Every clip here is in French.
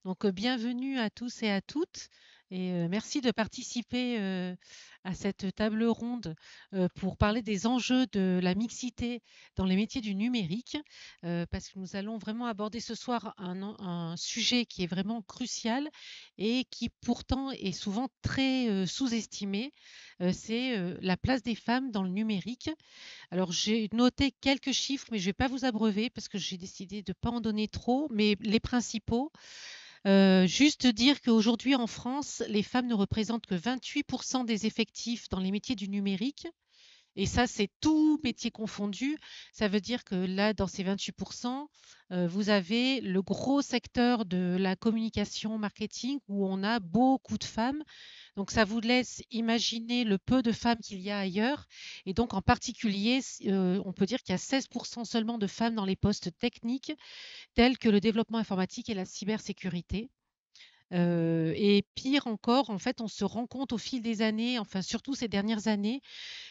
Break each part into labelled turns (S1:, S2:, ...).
S1: Donc, bienvenue à tous et à toutes et merci de participer, à cette table ronde, pour parler des enjeux de la mixité dans les métiers du numérique, parce que nous allons vraiment aborder ce soir un sujet qui est vraiment crucial et qui pourtant est souvent très, sous-estimé, c'est, la place des femmes dans le numérique. Alors j'ai noté quelques chiffres, mais je ne vais pas vous abreuver parce que j'ai décidé de ne pas en donner trop, mais les principaux. Juste dire qu'aujourd'hui en France, les femmes ne représentent que 28% des effectifs dans les métiers du numérique. Et ça, c'est tout métier confondu. Ça veut dire que là, dans ces 28%, vous avez le gros secteur de la communication marketing où on a beaucoup de femmes. Donc ça vous laisse imaginer le peu de femmes qu'il y a ailleurs. Et donc en particulier, on peut dire qu'il y a 16% seulement de femmes dans les postes techniques tels que le développement informatique et la cybersécurité. Et pire encore, en fait, on se rend compte au fil des années, enfin surtout ces dernières années,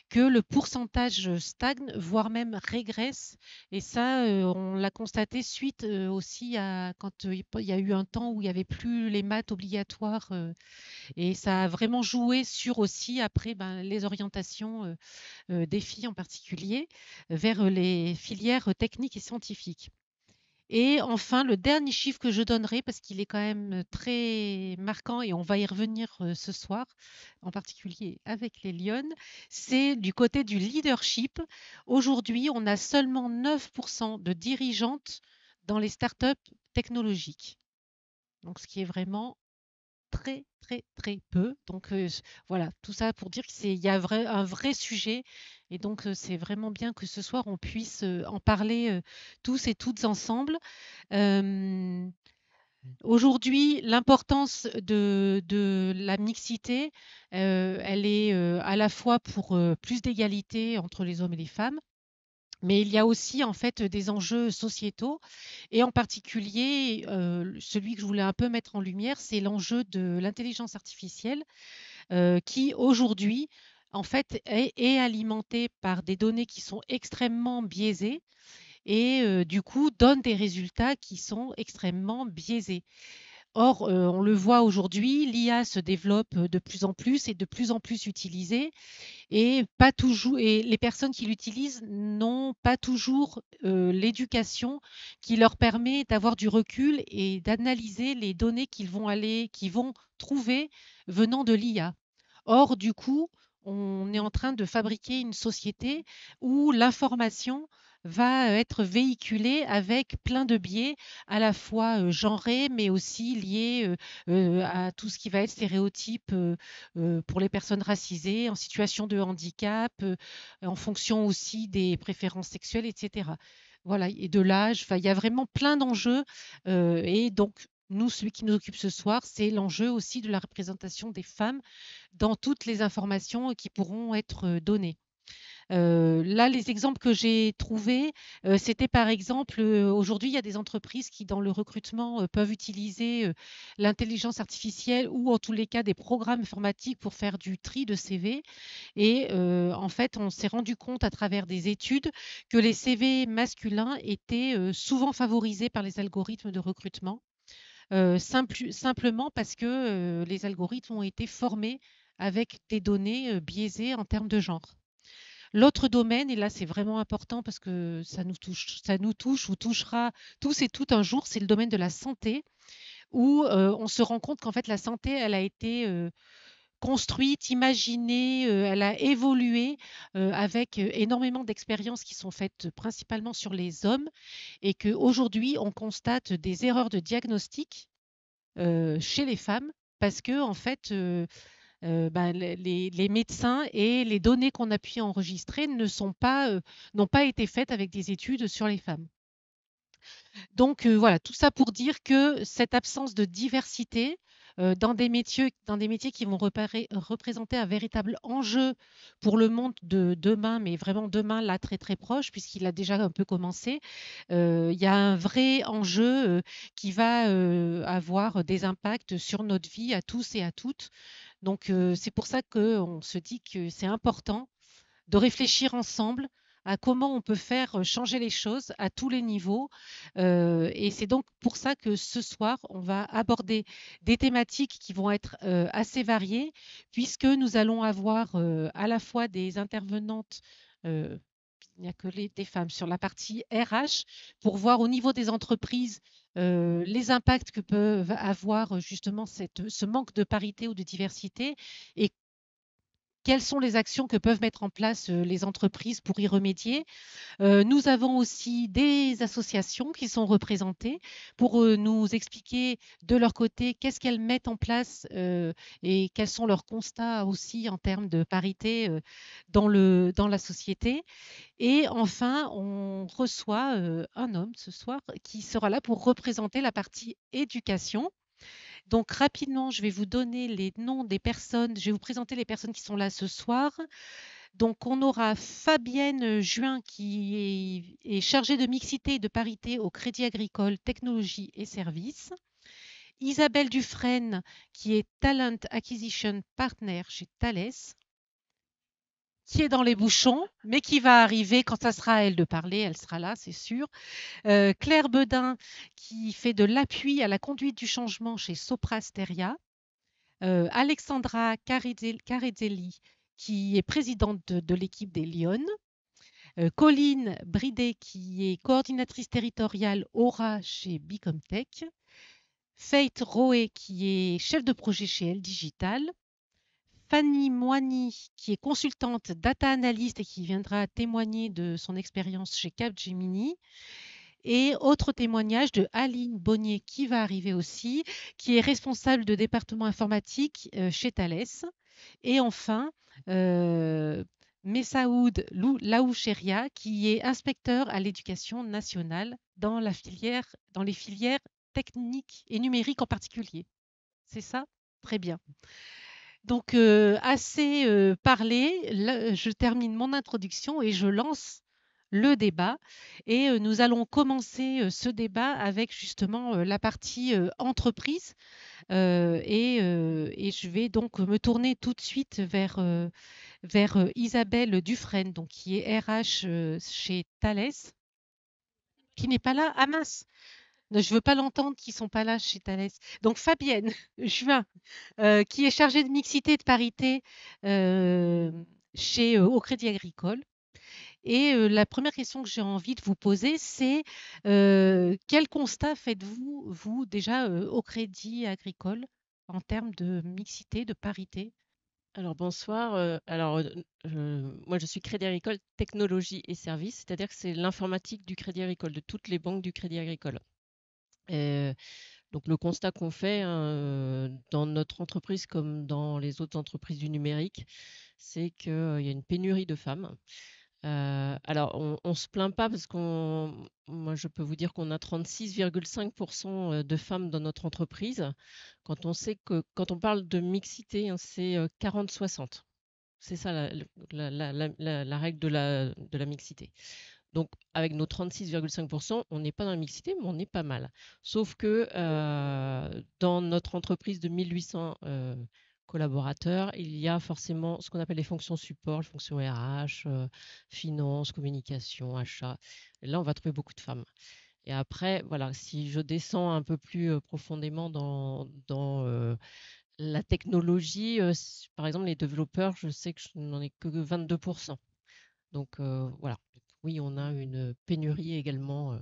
S1: que le pourcentage stagne, voire même régresse. Et ça, on l'a constaté suite aussi à quand il y a eu un temps où il n'y avait plus les maths obligatoires. Et ça a vraiment joué sur aussi après ben, les orientations des filles en particulier vers les filières techniques et scientifiques. Et enfin, le dernier chiffre que je donnerai, parce qu'il est quand même très marquant et on va y revenir ce soir, en particulier avec les Lyonnes, c'est du côté du leadership. Aujourd'hui, on a seulement 9% de dirigeantes dans les startups technologiques. Donc, ce qui est vraiment très, très, très peu. Donc, voilà, tout ça pour dire qu'il y a un vrai sujet. Et donc, c'est vraiment bien que ce soir, on puisse en parler tous et toutes ensemble. Hem, Aujourd'hui, l'importance de la mixité, elle est, à la fois pour, plus d'égalité entre les hommes et les femmes, mais il y a aussi, en fait, des enjeux sociétaux et en particulier, celui que je voulais un peu mettre en lumière, c'est l'enjeu de l'intelligence artificielle, qui aujourd'hui, en fait, est alimentée par des données qui sont extrêmement biaisées et du coup, donne des résultats qui sont extrêmement biaisés. Or, on le voit aujourd'hui, l'IA se développe de plus en plus et de plus en plus utilisée et pas toujours et les personnes qui l'utilisent n'ont pas toujours, l'éducation qui leur permet d'avoir du recul et d'analyser les données qu'ils vont trouver venant de l'IA. Or, du coup, on est en train de fabriquer une société où l'information va être véhiculée avec plein de biais, à la fois genrés, mais aussi liés à tout ce qui va être stéréotypes pour les personnes racisées, en situation de handicap, en fonction aussi des préférences sexuelles, etc. Voilà, et de l'âge, enfin, il y a vraiment plein d'enjeux. Et donc, nous, celui qui nous occupe ce soir, c'est l'enjeu aussi de la représentation des femmes dans toutes les informations qui pourront être données. Là, les exemples que j'ai trouvés, c'était par exemple, aujourd'hui, il y a des entreprises qui, dans le recrutement, peuvent utiliser l'intelligence artificielle ou en tous les cas des programmes informatiques pour faire du tri de CV. Et en fait, on s'est rendu compte à travers des études que les CV masculins étaient souvent favorisés par les algorithmes de recrutement, simplement parce que les algorithmes ont été formés avec des données biaisées en termes de genre. L'autre domaine, et là c'est vraiment important parce que ça nous touche ou touchera tous et toutes un jour, c'est le domaine de la santé, où on se rend compte qu'en fait la santé, elle a été construite, imaginée, elle a évolué avec énormément d'expériences qui sont faites principalement sur les hommes, et qu'aujourd'hui on constate des erreurs de diagnostic chez les femmes parce que en fait, ben, les médecins et les données qu'on a pu enregistrer n'ont pas été faites avec des études sur les femmes. Donc voilà, tout ça pour dire que cette absence de diversité dans des métiers qui vont représenter un véritable enjeu pour le monde de demain, mais vraiment demain, là, très très proche, puisqu'il a déjà un peu commencé, il y a un vrai enjeu qui va avoir des impacts sur notre vie à tous et à toutes. Donc c'est pour ça qu'on se dit que c'est important de réfléchir ensemble à comment on peut faire changer les choses à tous les niveaux. Et c'est donc pour ça que ce soir, on va aborder des thématiques qui vont être assez variées, puisque nous allons avoir à la fois des intervenantes. Il n'y a que des femmes sur la partie RH pour voir au niveau des entreprises les impacts que peuvent avoir justement ce manque de parité ou de diversité et quelles sont les actions que peuvent mettre en place les entreprises pour y remédier. Nous avons aussi des associations qui sont représentées pour nous expliquer de leur côté qu'est-ce qu'elles mettent en place et quels sont leurs constats aussi en termes de parité dans la société. Et enfin, on reçoit un homme ce soir qui sera là pour représenter la partie éducation. Donc rapidement, je vais vous donner les noms des personnes, je vais vous présenter les personnes qui sont là ce soir. Donc on aura Fabienne Juin qui est chargée de mixité et de parité au Crédit Agricole Technologie et Services. Isabelle Dufresne qui est Talent Acquisition Partner chez Thales, qui est dans les bouchons, mais qui va arriver quand ça sera à elle de parler, elle sera là, c'est sûr. Claire Bedin, qui fait de l'appui à la conduite du changement chez Sopra Steria. Alexandra Carizzelli, qui est présidente de l'équipe des Lyonnes. Colline Bridet, qui est coordinatrice territoriale Aura chez Bicomtech. Faith Roé, qui est chef de projet chez Elle Digital. Fanny Moigny, qui est consultante data analyst et qui viendra témoigner de son expérience chez Capgemini. Et autre témoignage de Aline Bonnier qui va arriver aussi, qui est responsable de département informatique chez Thales. Et enfin, Messaoud Laoucheria, qui est inspecteur à l'éducation nationale dans les filières techniques et numériques en particulier. C'est ça? Très bien. Donc, assez parlé, là, je termine mon introduction et je lance le débat. Et nous allons commencer ce débat avec justement la partie entreprise. Et je vais donc me tourner tout de suite vers Isabelle Dufresne, donc, qui est RH chez Thales, qui n'est pas là. Ah mince, je ne veux pas l'entendre qu'ils ne sont pas là chez Thales. Donc Fabienne Juin, qui est chargée de mixité et de parité euh, au Crédit Agricole. Et la première question que j'ai envie de vous poser, c'est quel constat faites-vous, vous, déjà au Crédit Agricole en termes de mixité, de parité?
S2: Alors bonsoir, moi je suis Crédit Agricole Technologie et Services, c'est-à-dire que c'est l'informatique du Crédit Agricole, de toutes les banques du Crédit Agricole. Et donc le constat qu'on fait, hein, dans notre entreprise comme dans les autres entreprises du numérique, c'est qu'il y a une pénurie de femmes. Alors on se plaint pas parce moi je peux vous dire qu'on a 36,5% de femmes dans notre entreprise. Quand on sait que quand on parle de mixité, hein, c'est 40-60. C'est ça la règle de la mixité. Donc, avec nos 36,5%, on n'est pas dans la mixité, mais on est pas mal. Sauf que dans notre entreprise de 1800 collaborateurs, il y a forcément ce qu'on appelle les fonctions support, les fonctions RH, finance, communication, achat. Et là, on va trouver beaucoup de femmes. Et après, voilà, si je descends un peu plus profondément dans la technologie, par exemple, les développeurs, je sais que je n'en ai que 22%. Donc voilà. Oui, on a une pénurie également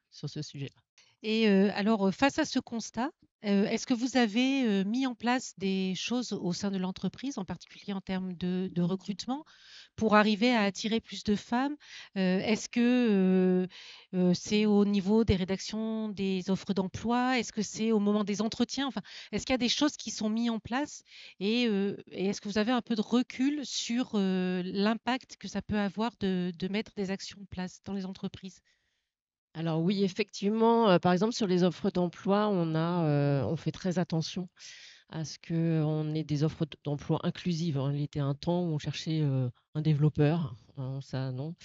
S2: sur ce sujet-là.
S1: Et alors, face à ce constat, est-ce que vous avez mis en place des choses au sein de l'entreprise, en particulier en termes de recrutement, pour arriver à attirer plus de femmes? Est-ce que c'est au niveau des rédactions des offres d'emploi? Est-ce que c'est au moment des entretiens? Enfin, est-ce qu'il y a des choses qui sont mises en place? Et est-ce que vous avez un peu de recul sur l'impact que ça peut avoir de mettre des actions en place dans les entreprises?
S2: Alors oui, effectivement, par exemple sur les offres d'emploi, on fait très attention à ce qu'on ait des offres d'emploi inclusives, hein. Il était un temps où on cherchait un développeur, hein, ça non.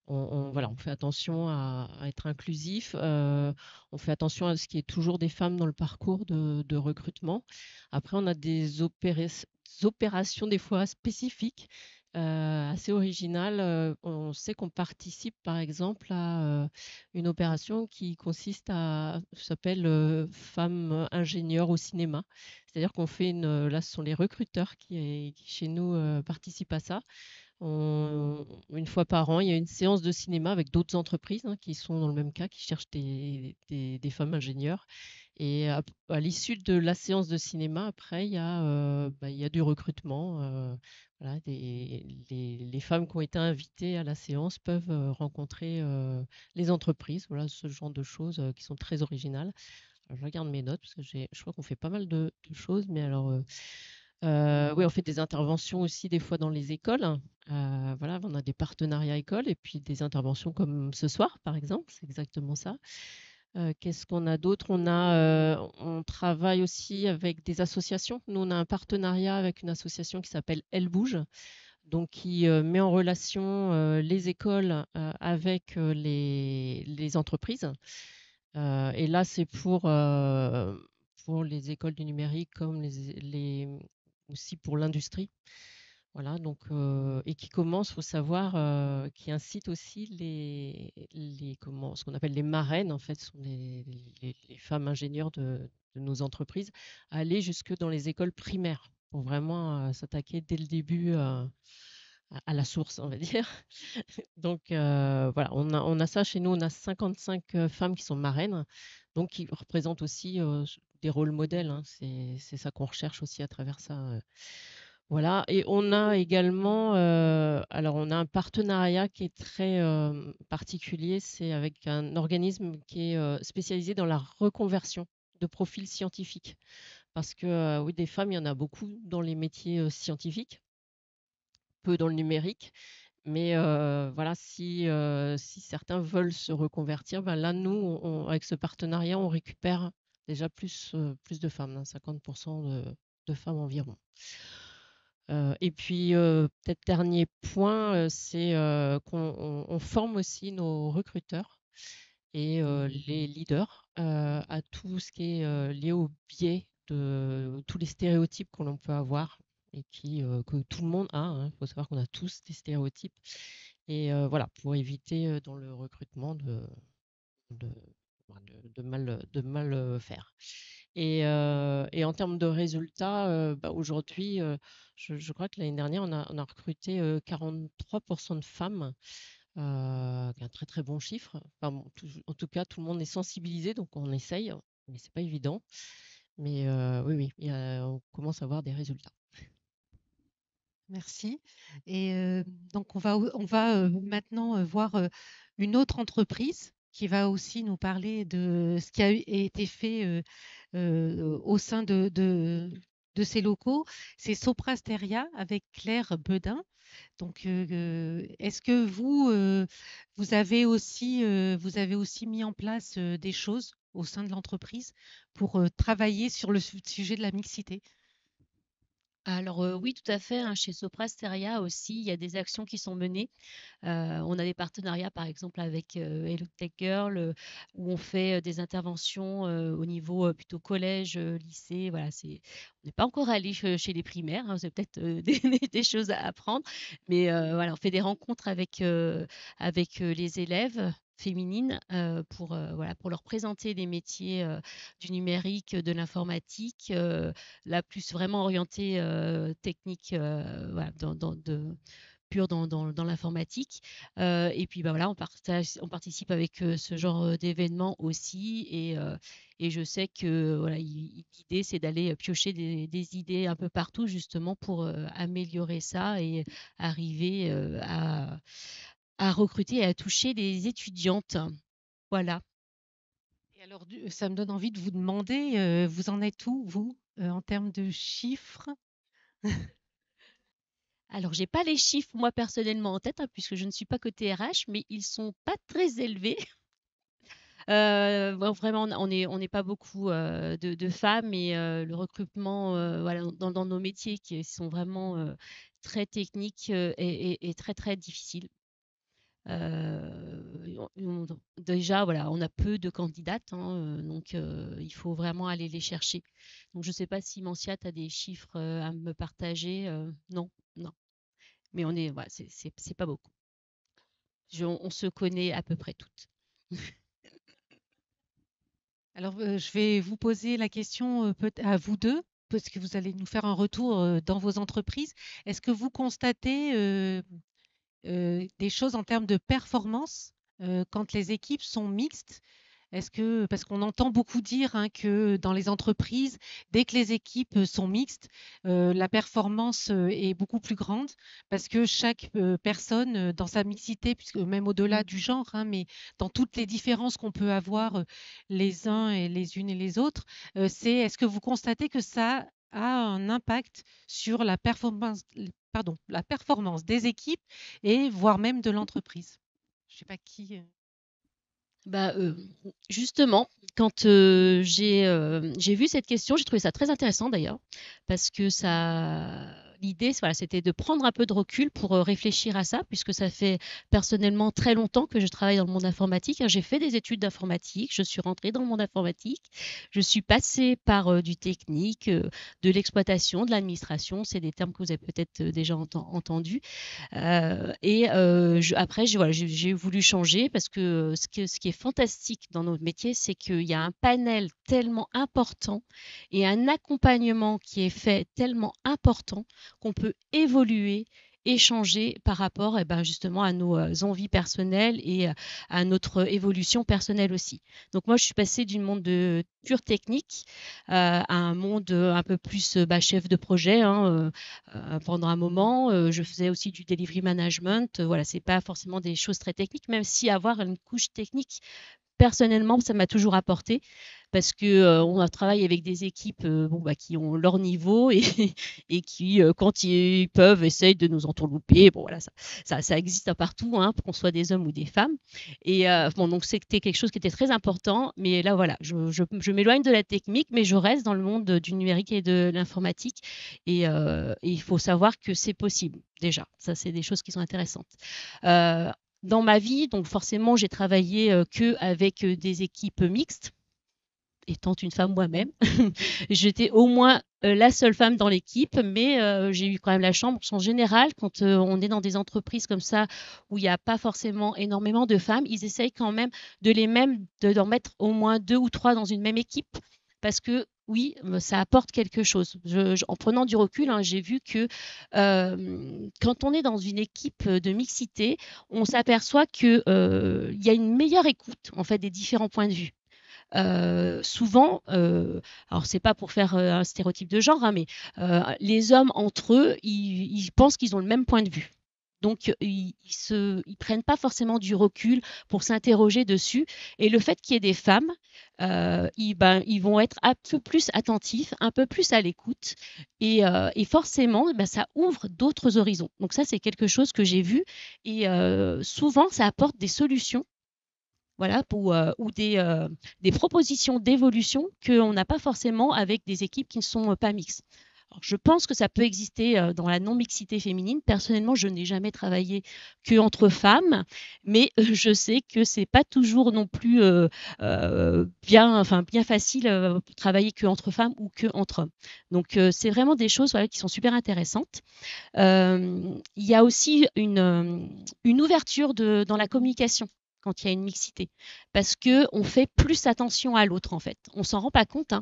S2: Voilà, on fait attention à être inclusif. On fait attention à ce qu'il y ait toujours des femmes dans le parcours de recrutement. Après, on a des opérations des fois spécifiques assez original. On sait qu'on participe, par exemple, à une opération qui consiste à s'appelle Femmes ingénieurs au cinéma. C'est-à-dire qu'on fait là, ce sont les recruteurs qui chez nous participent à ça. Une fois par an, il y a une séance de cinéma avec d'autres entreprises qui sont dans le même cas, qui cherchent des femmes ingénieurs. Et à l'issue de la séance de cinéma, après, il y a du recrutement. Voilà, les femmes qui ont été invitées à la séance peuvent rencontrer les entreprises. Voilà, ce genre de choses qui sont très originales. Alors, je regarde mes notes parce que je crois qu'on fait pas mal de choses, mais alors oui, on fait des interventions aussi des fois dans les écoles. Voilà, on a des partenariats écoles et puis des interventions comme ce soir, par exemple. C'est exactement ça. Qu'est-ce qu'on a d'autre? On travaille aussi avec des associations. Nous, on a un partenariat avec une association qui s'appelle Elle Bouge, donc qui met en relation les écoles avec les entreprises. Et là, c'est pour les écoles du numérique comme aussi pour l'industrie. Voilà, donc, et qui commence, faut savoir, qui incite aussi ce qu'on appelle les marraines, en fait, ce sont les femmes ingénieures de nos entreprises, à aller jusque dans les écoles primaires pour vraiment s'attaquer dès le début à la source, on va dire. Donc, voilà, on a ça chez nous, on a 55 femmes qui sont marraines, donc qui représentent aussi des rôles modèles, hein. C'est ça qu'on recherche aussi à travers ça. Voilà, et on a également, alors on a un partenariat qui est très particulier, c'est avec un organisme qui est spécialisé dans la reconversion de profils scientifiques. Parce que oui, des femmes, il y en a beaucoup dans les métiers scientifiques, peu dans le numérique. Mais voilà, si certains veulent se reconvertir, ben là, nous, avec ce partenariat, on récupère déjà plus de femmes, hein, 50% de femmes environ. Et puis, peut-être dernier point, c'est qu'on forme aussi nos recruteurs et les leaders à tout ce qui est lié au biais de tous les stéréotypes que l'on peut avoir et que tout le monde a, hein. Il faut savoir qu'on a tous des stéréotypes. Et voilà, pour éviter dans le recrutement de, de mal faire. Et en termes de résultats, bah, aujourd'hui, je crois que l'année dernière, on a recruté 43% de femmes, qui est un très très bon chiffre. Enfin, bon, en tout cas, tout le monde est sensibilisé, donc on essaye, mais c'est pas évident. Mais oui, oui, on commence à avoir des résultats.
S1: Merci. Et donc on va maintenant voir une autre entreprise qui va aussi nous parler de ce qui a été fait au sein de ces locaux. C'est Soprasteria avec Claire Bedin. Donc, est-ce que vous avez aussi mis en place des choses au sein de l'entreprise pour travailler sur le sujet de la mixité?
S3: Alors, oui, tout à fait, hein, chez Sopra Steria aussi, il y a des actions qui sont menées. On a des partenariats, par exemple, avec Hello Tech Girl, où on fait des interventions au niveau plutôt collège, lycée. Voilà, on n'est pas encore allé chez les primaires, hein, c'est peut-être des choses à apprendre, mais voilà, on fait des rencontres avec les élèves féminines voilà, pour leur présenter les métiers du numérique, de l'informatique, la plus vraiment orientée technique, voilà, pure dans l'informatique. Et puis bah, voilà, on participe avec ce genre d'événements aussi. Et je sais que voilà, l'idée, c'est d'aller piocher des idées un peu partout justement pour améliorer ça et arriver à recruter et à toucher des étudiantes. Voilà.
S1: Et alors, ça me donne envie de vous demander, vous en êtes où, vous, en termes de chiffres?
S3: Alors, j'ai pas les chiffres moi personnellement en tête, hein, puisque je ne suis pas côté RH, mais ils sont pas très élevés. Bon, vraiment, on n'est pas beaucoup de femmes et le recrutement, voilà, dans nos métiers qui sont vraiment très techniques et très très difficiles. Déjà, voilà, on a peu de candidates, hein, donc il faut vraiment aller les chercher. Donc, je ne sais pas si Mancia, tu as des chiffres à me partager. Non, non. Mais voilà, c'est pas beaucoup. On se connaît à peu près toutes.
S1: Alors, je vais vous poser la question à vous deux, parce que vous allez nous faire un retour dans vos entreprises. Est-ce que vous constatez des choses en termes de performance quand les équipes sont mixtes? Parce qu'on entend beaucoup dire que dans les entreprises, dès que les équipes sont mixtes, la performance est beaucoup plus grande parce que chaque personne dans sa mixité, puisque même au-delà du genre, mais dans toutes les différences qu'on peut avoir les uns et les unes et les autres, est-ce que vous constatez que ça a un impact sur la performance des équipes et voire même de l'entreprise? Je ne sais pas qui.
S3: Bah, justement, quand j'ai vu cette question, j'ai trouvé ça très intéressant d'ailleurs, parce que l'idée, voilà, c'était de prendre un peu de recul pour réfléchir à ça, puisque ça fait personnellement très longtemps que je travaille dans le monde informatique. J'ai fait des études d'informatique, je suis rentrée dans le monde informatique, je suis passée par du technique, de l'exploitation, de l'administration, c'est des termes que vous avez peut-être déjà entendus. Après, voilà, j'ai voulu changer parce que ce qui est fantastique dans notre métier, c'est qu'il y a un panel tellement important et un accompagnement qui est fait tellement important qu'on peut évoluer, échanger par rapport justement à nos envies personnelles et à notre évolution personnelle aussi. Donc moi, je suis passée du monde de pure technique à un monde un peu plus chef de projet pendant un moment. Je faisais aussi du delivery management. Voilà, c'est pas forcément des choses très techniques, même si avoir une couche technique, personnellement, ça m'a toujours apporté parce que on travaille avec des équipes qui ont leur niveau et qui, quand ils peuvent, essayent de nous entourlouper. Bon, voilà, ça existe partout, qu'on soit des hommes ou des femmes. Et donc c'était quelque chose qui était très important. Mais là, voilà, je m'éloigne de la technique, mais je reste dans le monde du numérique et de l'informatique. Et il faut savoir que c'est possible, déjà. Ça, c'est des choses qui sont intéressantes. Dans ma vie, donc forcément, j'ai travaillé que avec des équipes mixtes, étant une femme moi-même. J'étais au moins la seule femme dans l'équipe, mais j'ai eu quand même la chance. En général, quand on est dans des entreprises comme ça, où il n'y a pas forcément énormément de femmes, ils essayent quand même d'en mettre au moins 2 ou 3 dans une même équipe, parce que oui, ça apporte quelque chose. En prenant du recul, j'ai vu que quand on est dans une équipe de mixité, on s'aperçoit qu'il y a une meilleure écoute en fait des différents points de vue. Souvent, alors c'est pas pour faire un stéréotype de genre, mais les hommes entre eux, ils pensent qu'ils ont le même point de vue. Donc, ils prennent pas forcément du recul pour s'interroger dessus. Et le fait qu'il y ait des femmes, ils vont être un peu plus attentifs, un peu plus à l'écoute. Et forcément, ça ouvre d'autres horizons. Donc ça, c'est quelque chose que j'ai vu. Et souvent, ça apporte des solutions. Voilà, ou des propositions d'évolution qu'on n'a pas forcément avec des équipes qui ne sont pas mixtes. Alors, je pense que ça peut exister dans la non-mixité féminine. Personnellement, je n'ai jamais travaillé qu'entre femmes, mais je sais que c'est pas toujours non plus bien facile de travailler qu'entre femmes ou qu'entre hommes. Donc, c'est vraiment des choses qui sont super intéressantes. Il y a aussi une ouverture dans la communication quand il y a une mixité, parce qu'on fait plus attention à l'autre en fait. On ne s'en rend pas compte,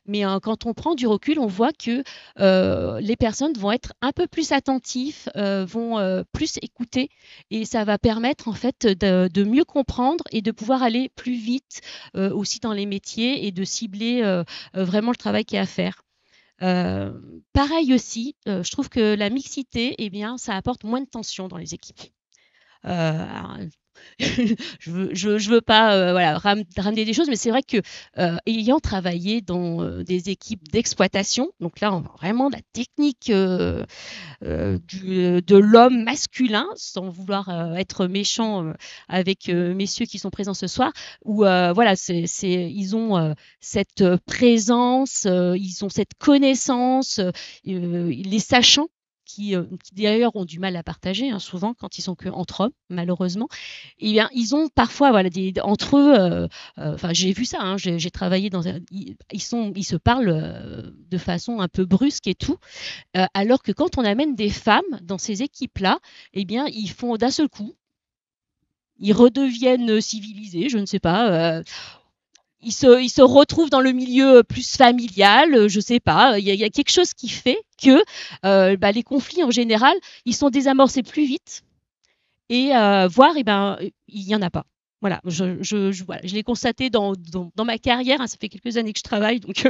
S3: mais quand on prend du recul, on voit que les personnes vont être un peu plus attentives, vont plus écouter, et ça va permettre en fait de mieux comprendre et de pouvoir aller plus vite aussi dans les métiers et de cibler vraiment le travail qu'il y a à faire. Pareil aussi, je trouve que la mixité, ça apporte moins de tension dans les équipes. Je veux pas ramener des choses, mais c'est vrai que ayant travaillé dans des équipes d'exploitation, donc là on voit vraiment la technique de l'homme masculin, sans vouloir être méchant avec messieurs qui sont présents ce soir, où ils ont cette présence, ils ont cette connaissance, les sachants. qui d'ailleurs ont du mal à partager, hein, souvent quand ils sont que entre hommes, malheureusement. Et bien, ils ont parfois, voilà, entre eux, enfin, j'ai vu ça, hein, j'ai travaillé dans ils se parlent de façon un peu brusque et tout, alors que quand on amène des femmes dans ces équipes-là, eh bien, ils font d'un seul coup, ils redeviennent civilisés, je ne sais pas. Ils se retrouvent dans le milieu plus familial, je sais pas. Il y a quelque chose qui fait que les conflits en général, ils sont désamorcés plus vite et voire il y en a pas. Voilà, voilà, je l'ai constaté dans ma carrière, hein, ça fait quelques années que je travaille, donc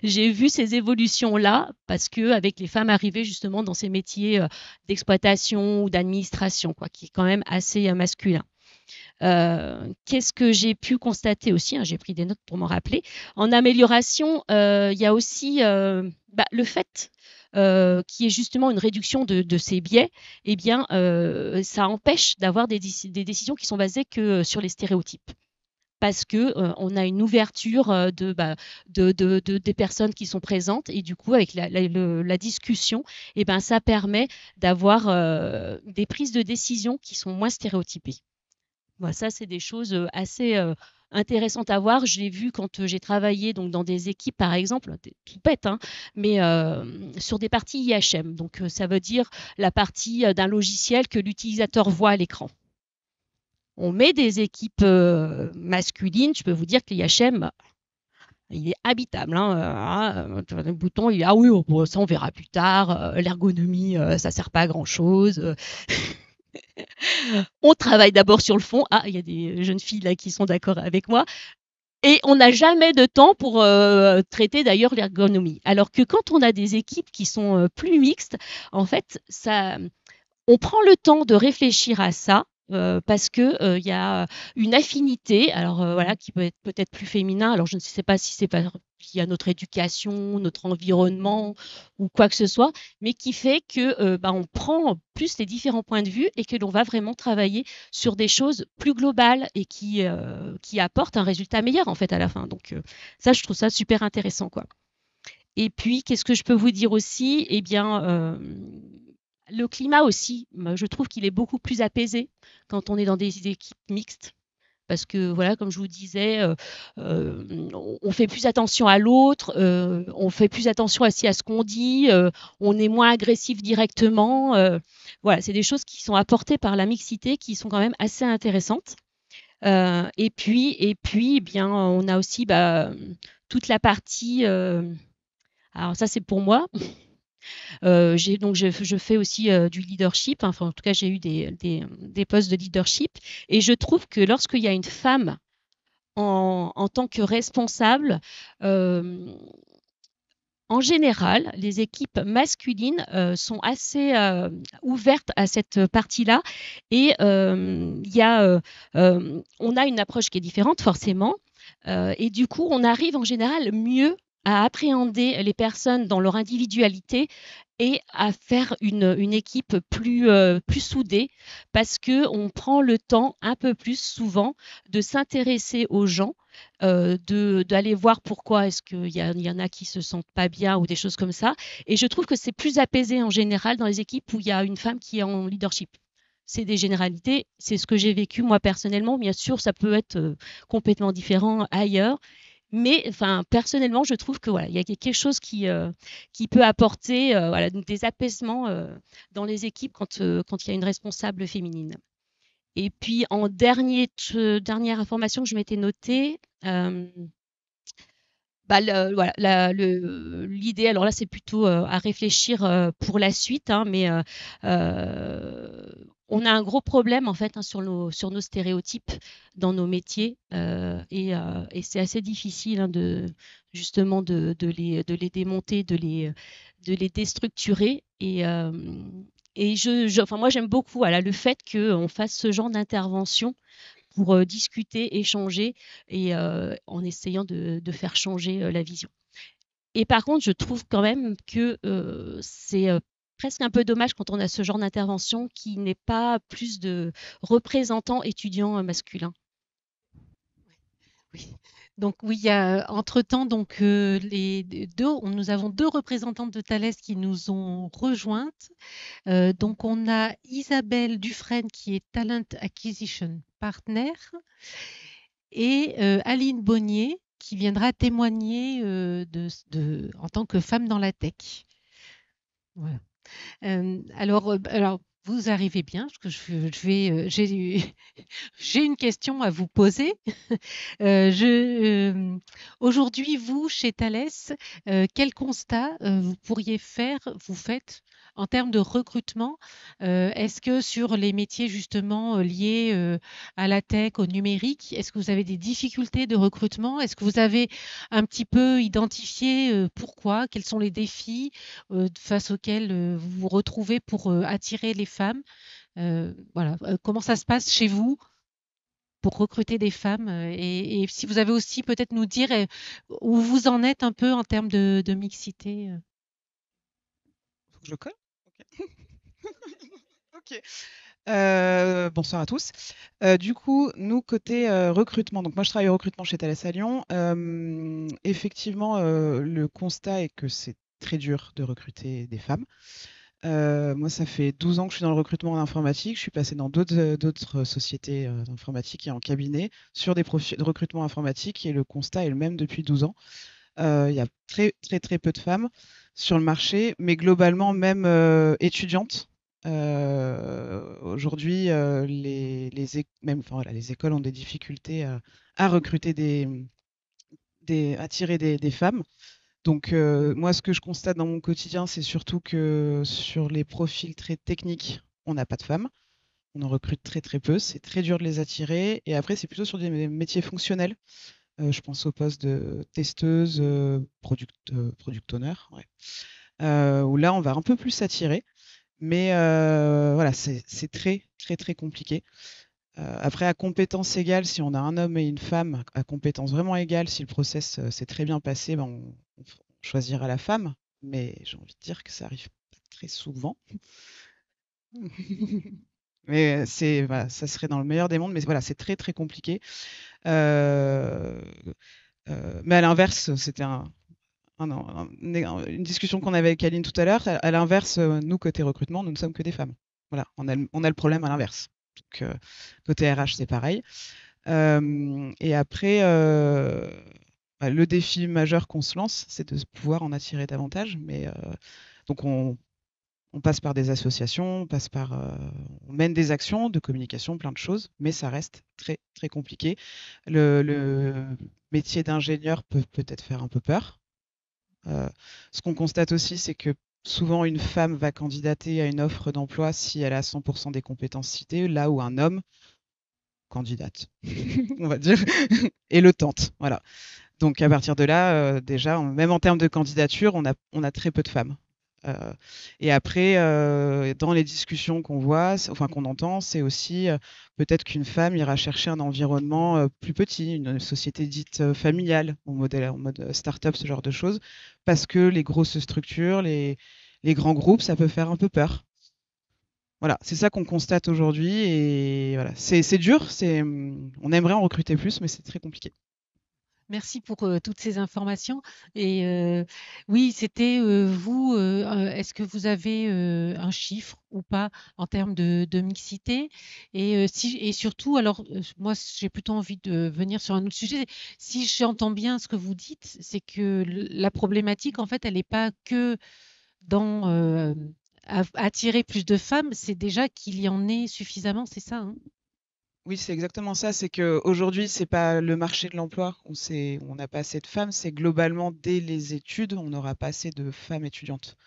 S3: j'ai vu ces évolutions-là parce que avec les femmes arrivées justement dans ces métiers d'exploitation ou d'administration, quoi, qui est quand même assez masculin. Qu'est-ce que j'ai pu constater aussi, hein, j'ai pris des notes pour m'en rappeler. En amélioration, il y a aussi le fait qu'il y ait justement une réduction de ces biais, eh bien, ça empêche d'avoir des décisions qui sont basées que sur les stéréotypes. Parce que on a une ouverture des personnes qui sont présentes et du coup avec la discussion, eh ben, ça permet d'avoir des prises de décision qui sont moins stéréotypées. Voilà, ça, c'est des choses assez intéressantes à voir. Je l'ai vu quand j'ai travaillé donc, dans des équipes, par exemple, tout bête, hein, mais sur des parties IHM. Donc, ça veut dire la partie d'un logiciel que l'utilisateur voit à l'écran. On met des équipes masculines. Je peux vous dire que l'IHM, il est habitable. Hein, le bouton, il est ah oui, bon, ça on verra plus tard. L'ergonomie, ça sert pas à grand chose. On travaille d'abord sur le fond. Ah, il y a des jeunes filles là qui sont d'accord avec moi. Et on n'a jamais de temps pour traiter d'ailleurs l'ergonomie. Alors que quand on a des équipes qui sont plus mixtes, en fait, on prend le temps de réfléchir à ça. Parce que y a une affinité, alors voilà, qui peut être peut-être plus féminin. Alors je ne sais pas si c'est pas lié à notre éducation, notre environnement ou quoi que ce soit, mais qui fait que on prend plus les différents points de vue et que l'on va vraiment travailler sur des choses plus globales et qui apportent un résultat meilleur en fait à la fin. Donc ça, je trouve ça super intéressant, quoi. Et puis, qu'est-ce que je peux vous dire aussi? Eh bien, le climat aussi, je trouve qu'il est beaucoup plus apaisé quand on est dans des équipes mixtes. Parce que, voilà, comme je vous disais, on fait plus attention à l'autre, on fait plus attention aussi à ce qu'on dit, on est moins agressif directement. Voilà, c'est des choses qui sont apportées par la mixité qui sont quand même assez intéressantes. Et puis, eh bien, on a aussi toute la partie. Alors ça, c'est pour moi. Je fais aussi du leadership. Enfin, en tout cas, j'ai eu des postes de leadership. Et je trouve que lorsqu'il y a une femme en tant que responsable, en général, les équipes masculines sont assez ouvertes à cette partie-là. Et on a une approche qui est différente, forcément. Et du coup, on arrive en général mieux à appréhender les personnes dans leur individualité et à faire une équipe plus soudée parce qu'on prend le temps un peu plus souvent de s'intéresser aux gens, d'aller voir pourquoi est-ce qu'il y en a qui se sentent pas bien ou des choses comme ça. Et je trouve que c'est plus apaisé en général dans les équipes où il y a une femme qui est en leadership. C'est des généralités, c'est ce que j'ai vécu moi personnellement. Bien sûr, ça peut être complètement différent ailleurs. Mais enfin, personnellement, je trouve que voilà, il y a quelque chose qui peut apporter voilà, des apaisements dans les équipes quand il y a une responsable féminine. Et puis en dernière information que je m'étais notée, voilà, l'idée, alors là, c'est plutôt à réfléchir pour la suite, hein, mais on a un gros problème en fait, hein, sur nos stéréotypes dans nos métiers et c'est assez difficile, hein, justement de les démonter, de les déstructurer et enfin, moi j'aime beaucoup voilà, le fait qu'on fasse ce genre d'intervention pour discuter, échanger et en essayant de faire changer la vision. Et par contre, je trouve quand même que c'est presque un peu dommage quand on a ce genre d'intervention qui n'est pas plus de représentants étudiants masculins.
S1: Oui, Donc oui, il y a entre-temps donc nous avons deux représentantes de Thales qui nous ont rejointes. Donc on a Isabelle Dufresne qui est Talent Acquisition Partner et Aline Bonnier qui viendra témoigner en tant que femme dans la tech. Voilà. Alors, vous arrivez bien, parce que j'ai une question à vous poser. Aujourd'hui, vous, chez Thales, quel constat vous faites en termes de recrutement? Est-ce que sur les métiers justement liés à la tech, au numérique, est-ce que vous avez des difficultés de recrutement? Est-ce que vous avez un petit peu identifié pourquoi? Quels sont les défis face auxquels vous vous retrouvez pour attirer les femmes? Voilà. Comment ça se passe chez vous pour recruter des femmes et si vous avez aussi peut-être nous dire où vous en êtes un peu en termes de mixité.
S4: Faut que je colle? Ok. Ok. Bonsoir à tous. Du coup, nous, côté recrutement, donc moi je travaille au recrutement chez Thales à Lyon. Effectivement, le constat est que c'est très dur de recruter des femmes. Moi, ça fait 12 ans que je suis dans le recrutement en informatique. Je suis passée dans d'autres sociétés d'informatique et en cabinet sur des profils de recrutement informatique et le constat est le même depuis 12 ans. Il y a très peu de femmes sur le marché, mais globalement, même étudiantes. Aujourd'hui, enfin, voilà, les écoles ont des difficultés à recruter attirer des femmes. Donc, moi, ce que je constate dans mon quotidien, c'est surtout que sur les profils très techniques, on n'a pas de femmes. On en recrute très peu. C'est très dur de les attirer. Et après, c'est plutôt sur des métiers fonctionnels. Je pense au poste de testeuse, product owner, ouais. Où là, on va un peu plus s'attirer. Mais voilà, c'est très compliqué. Après, à compétences égales, si on a un homme et une femme, à compétences vraiment égales, si le process s'est très bien passé, ben, on choisira la femme. Mais j'ai envie de dire que ça arrive pas très souvent. Mais voilà, ça serait dans le meilleur des mondes, mais voilà, c'est très compliqué. Euh, mais à l'inverse, c'était une discussion qu'on avait avec Aline tout à l'heure. À l'inverse, nous, côté recrutement, nous ne sommes que des femmes. Voilà, on a le problème à l'inverse. Donc, côté RH, c'est pareil. Et après, le défi majeur qu'on se lance, c'est de pouvoir en attirer davantage. Mais donc, on passe par des associations, on mène des actions de communication, plein de choses, mais ça reste très compliqué. Le métier d'ingénieur peut peut-être faire un peu peur. Ce qu'on constate aussi, c'est que souvent une femme va candidater à une offre d'emploi si elle a 100% des compétences citées, là où un homme candidate, on va dire, et le tente. Voilà. Donc à partir de là, déjà, même en termes de candidature, on a très peu de femmes. Et après, dans les discussions qu'on voit, enfin qu'on entend, c'est aussi peut-être qu'une femme ira chercher un environnement plus petit, une société dite familiale, en mode start-up, ce genre de choses, parce que les grosses structures, les grands groupes, ça peut faire un peu peur. Voilà, c'est ça qu'on constate aujourd'hui et voilà, c'est dur, on aimerait en recruter plus, mais c'est très compliqué.
S1: Merci pour toutes ces informations. Et oui, c'était vous, est-ce que vous avez un chiffre ou pas en termes de mixité? Et surtout, alors, moi, j'ai plutôt envie de venir sur un autre sujet. Si j'entends bien ce que vous dites, c'est que la problématique, en fait, elle n'est pas que dans attirer plus de femmes, c'est déjà qu'il y en ait suffisamment, c'est ça, hein?
S4: Oui, c'est exactement ça. C'est qu'aujourd'hui, c'est pas le marché de l'emploi où on n'a pas assez de femmes, c'est globalement dès les études, on n'aura pas assez de femmes étudiantes.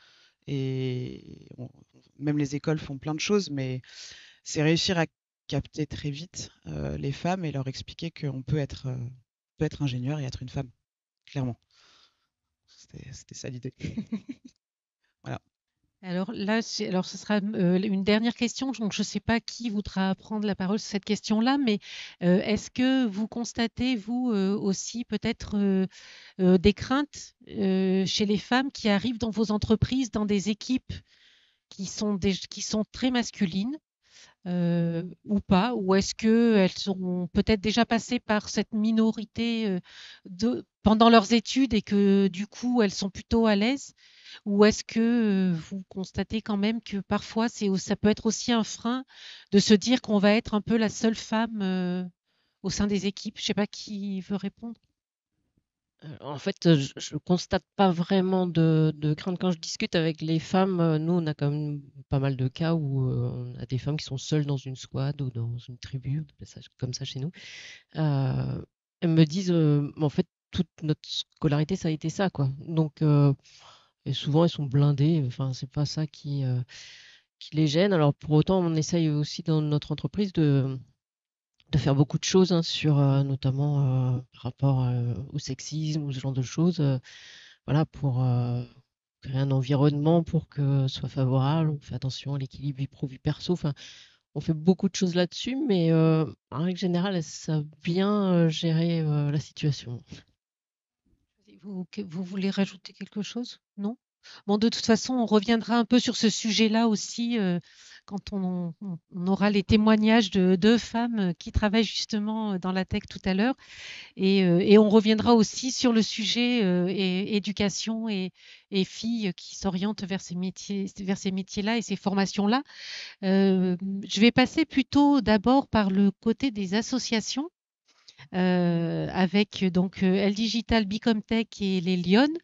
S4: Et même les écoles font plein de choses, mais c'est réussir à capter très vite les femmes et leur expliquer qu'on peut être ingénieur et être une femme, clairement. C'était ça l'idée. Voilà.
S1: Alors là, ce sera une dernière question. Donc, je ne sais pas qui voudra prendre la parole sur cette question-là, mais est-ce que vous constatez, vous aussi, peut-être des craintes chez les femmes qui arrivent dans vos entreprises, dans des équipes qui sont très masculines? ou pas? Ou est-ce qu'elles ont peut-être déjà passé par cette minorité pendant leurs études et que du coup elles sont plutôt à l'aise? Ou est-ce que vous constatez quand même que parfois ça peut être aussi un frein de se dire qu'on va être un peu la seule femme au sein des équipes? Je ne sais pas qui veut répondre.
S2: En fait, je constate pas vraiment de crainte quand je discute avec les femmes. Nous, on a quand même pas mal de cas où on a des femmes qui sont seules dans une squad ou dans une tribu, on appelle ça comme ça chez nous. Elles me disent, en fait, toute notre scolarité, ça a été ça, quoi. Donc, et souvent, elles sont blindées. Enfin, c'est pas ça qui les gêne. Alors, pour autant, on essaye aussi dans notre entreprise de faire beaucoup de choses sur notamment par rapport au sexisme ou ce genre de choses, voilà, pour créer un environnement pour que ce soit favorable. On fait attention à l'équilibre vie pro, vie perso. Enfin, on fait beaucoup de choses là-dessus, mais en règle générale, elles savent bien gérer la situation.
S1: Vous voulez rajouter quelque chose? Non? Bon, de toute façon, on reviendra un peu sur ce sujet-là aussi quand on aura les témoignages de deux femmes qui travaillent justement dans la tech tout à l'heure. Et on reviendra aussi sur le sujet éducation et filles qui s'orientent vers ces métiers-là et ces formations-là. Je vais passer plutôt d'abord par le côté des associations. Avec donc Elle Digital, Bicomtech et les Lyonnes,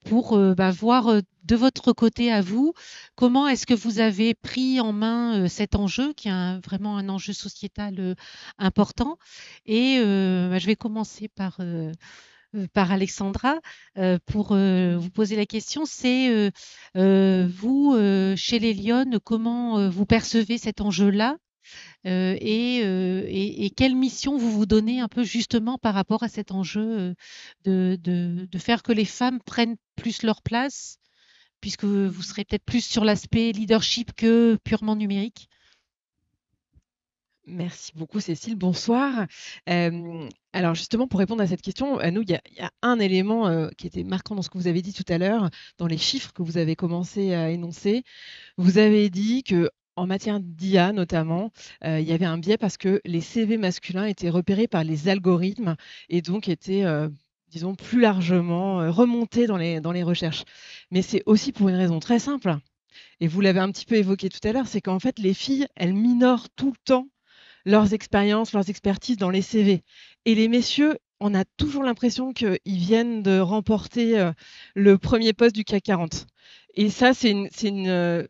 S1: pour voir de votre côté à vous, comment est-ce que vous avez pris en main cet enjeu, qui est vraiment un enjeu sociétal important. Et je vais commencer par Alexandra pour vous poser la question. C'est vous, chez les Lyonnes, comment vous percevez cet enjeu-là? Et quelle mission vous vous donnez un peu justement par rapport à cet enjeu de faire que les femmes prennent plus leur place, puisque vous serez peut-être plus sur l'aspect leadership que purement numérique?
S5: Merci beaucoup Cécile, bonsoir. Alors justement, pour répondre à cette question, nous, il y a un élément qui était marquant dans ce que vous avez dit tout à l'heure, dans les chiffres que vous avez commencé à énoncer. Vous avez dit que en matière d'IA notamment, il y avait un biais parce que les CV masculins étaient repérés par les algorithmes et donc étaient, disons, plus largement remontés dans les recherches. Mais c'est aussi pour une raison très simple, et vous l'avez un petit peu évoqué tout à l'heure, c'est qu'en fait, les filles, elles minorent tout le temps leurs expériences, leurs expertises dans les CV. Et les messieurs, on a toujours l'impression qu'ils viennent de remporter le premier poste du CAC 40. Et ça, c'est une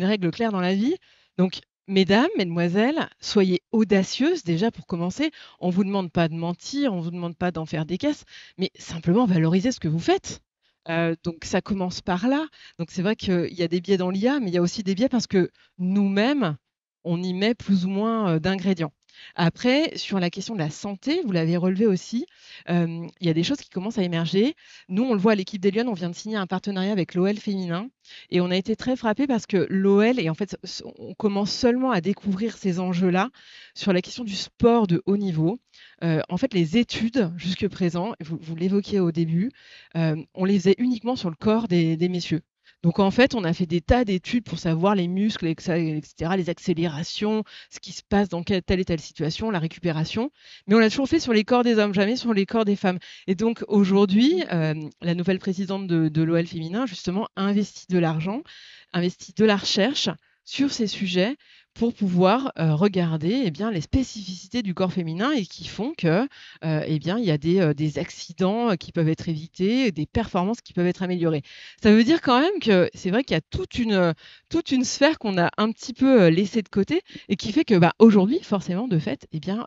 S5: règle claire dans la vie. Donc, mesdames, mesdemoiselles, soyez audacieuses déjà pour commencer. On ne vous demande pas de mentir, on ne vous demande pas d'en faire des caisses, mais simplement valoriser ce que vous faites. Donc ça commence par là. Donc c'est vrai qu'il y a des biais dans l'IA, mais il y a aussi des biais parce que nous-mêmes, on y met plus ou moins d'ingrédients. Après, sur la question de la santé, vous l'avez relevé aussi, il y a des choses qui commencent à émerger. Nous, on le voit à l'équipe des Lyonnes, on vient de signer un partenariat avec l'OL féminin et on a été très frappés parce que l'OL, et en fait, on commence seulement à découvrir ces enjeux-là sur la question du sport de haut niveau. En fait, les études jusque présent, vous l'évoquiez au début, on les faisait uniquement sur le corps des messieurs. Donc en fait, on a fait des tas d'études pour savoir les muscles, etc., les accélérations, ce qui se passe dans telle et telle situation, la récupération. Mais on l'a toujours fait sur les corps des hommes, jamais sur les corps des femmes. Et donc aujourd'hui, la nouvelle présidente de l'OL féminin, justement, a investi de l'argent, investi de la recherche sur ces sujets pour pouvoir regarder eh bien, les spécificités du corps féminin et qui font que eh bien, il y a des accidents qui peuvent être évités, des performances qui peuvent être améliorées. Ça veut dire quand même que c'est vrai qu'il y a toute une sphère qu'on a un petit peu laissée de côté et qui fait que aujourd'hui, forcément, de fait, eh bien,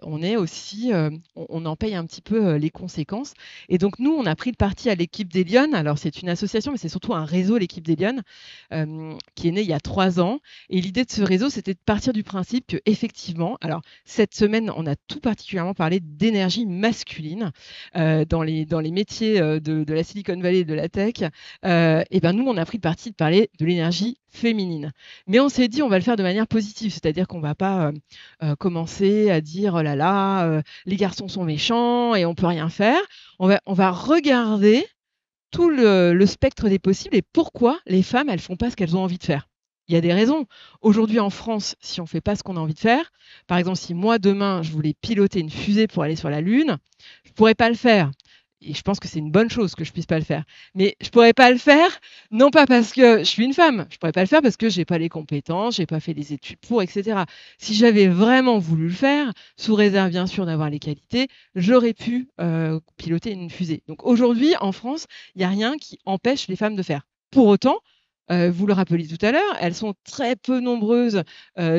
S5: on est aussi, on en paye un petit peu les conséquences. Et donc, nous, on a pris le parti à l'équipe des Lyonnes. Alors, c'est une association, mais c'est surtout un réseau, l'équipe des Lyonnes, qui est né il y a 3 ans. Et l'idée de ce réseau, c'était de partir du principe que, effectivement, alors cette semaine, on a tout particulièrement parlé d'énergie masculine dans les métiers de la Silicon Valley et de la tech. Et ben nous, on a pris le parti de parler de l'énergie féminine. Mais on s'est dit, on va le faire de manière positive, c'est-à-dire qu'on va pas commencer à dire, oh là là, les garçons sont méchants et on peut rien faire. On va regarder tout le spectre des possibles et pourquoi les femmes, elles font pas ce qu'elles ont envie de faire. il y a des raisons. Aujourd'hui, en France, si on ne fait pas ce qu'on a envie de faire, par exemple, si moi, demain, je voulais piloter une fusée pour aller sur la Lune, je ne pourrais pas le faire. Et je pense que c'est une bonne chose que je ne puisse pas le faire. Mais je ne pourrais pas le faire, non pas parce que je suis une femme, je ne pourrais pas le faire parce que je n'ai pas les compétences, je n'ai pas fait les études pour, etc. Si j'avais vraiment voulu le faire, sous réserve bien sûr d'avoir les qualités, j'aurais pu piloter une fusée. Donc aujourd'hui, en France, il n'y a rien qui empêche les femmes de faire. Pour autant, vous le rappeliez tout à l'heure, elles sont très peu nombreuses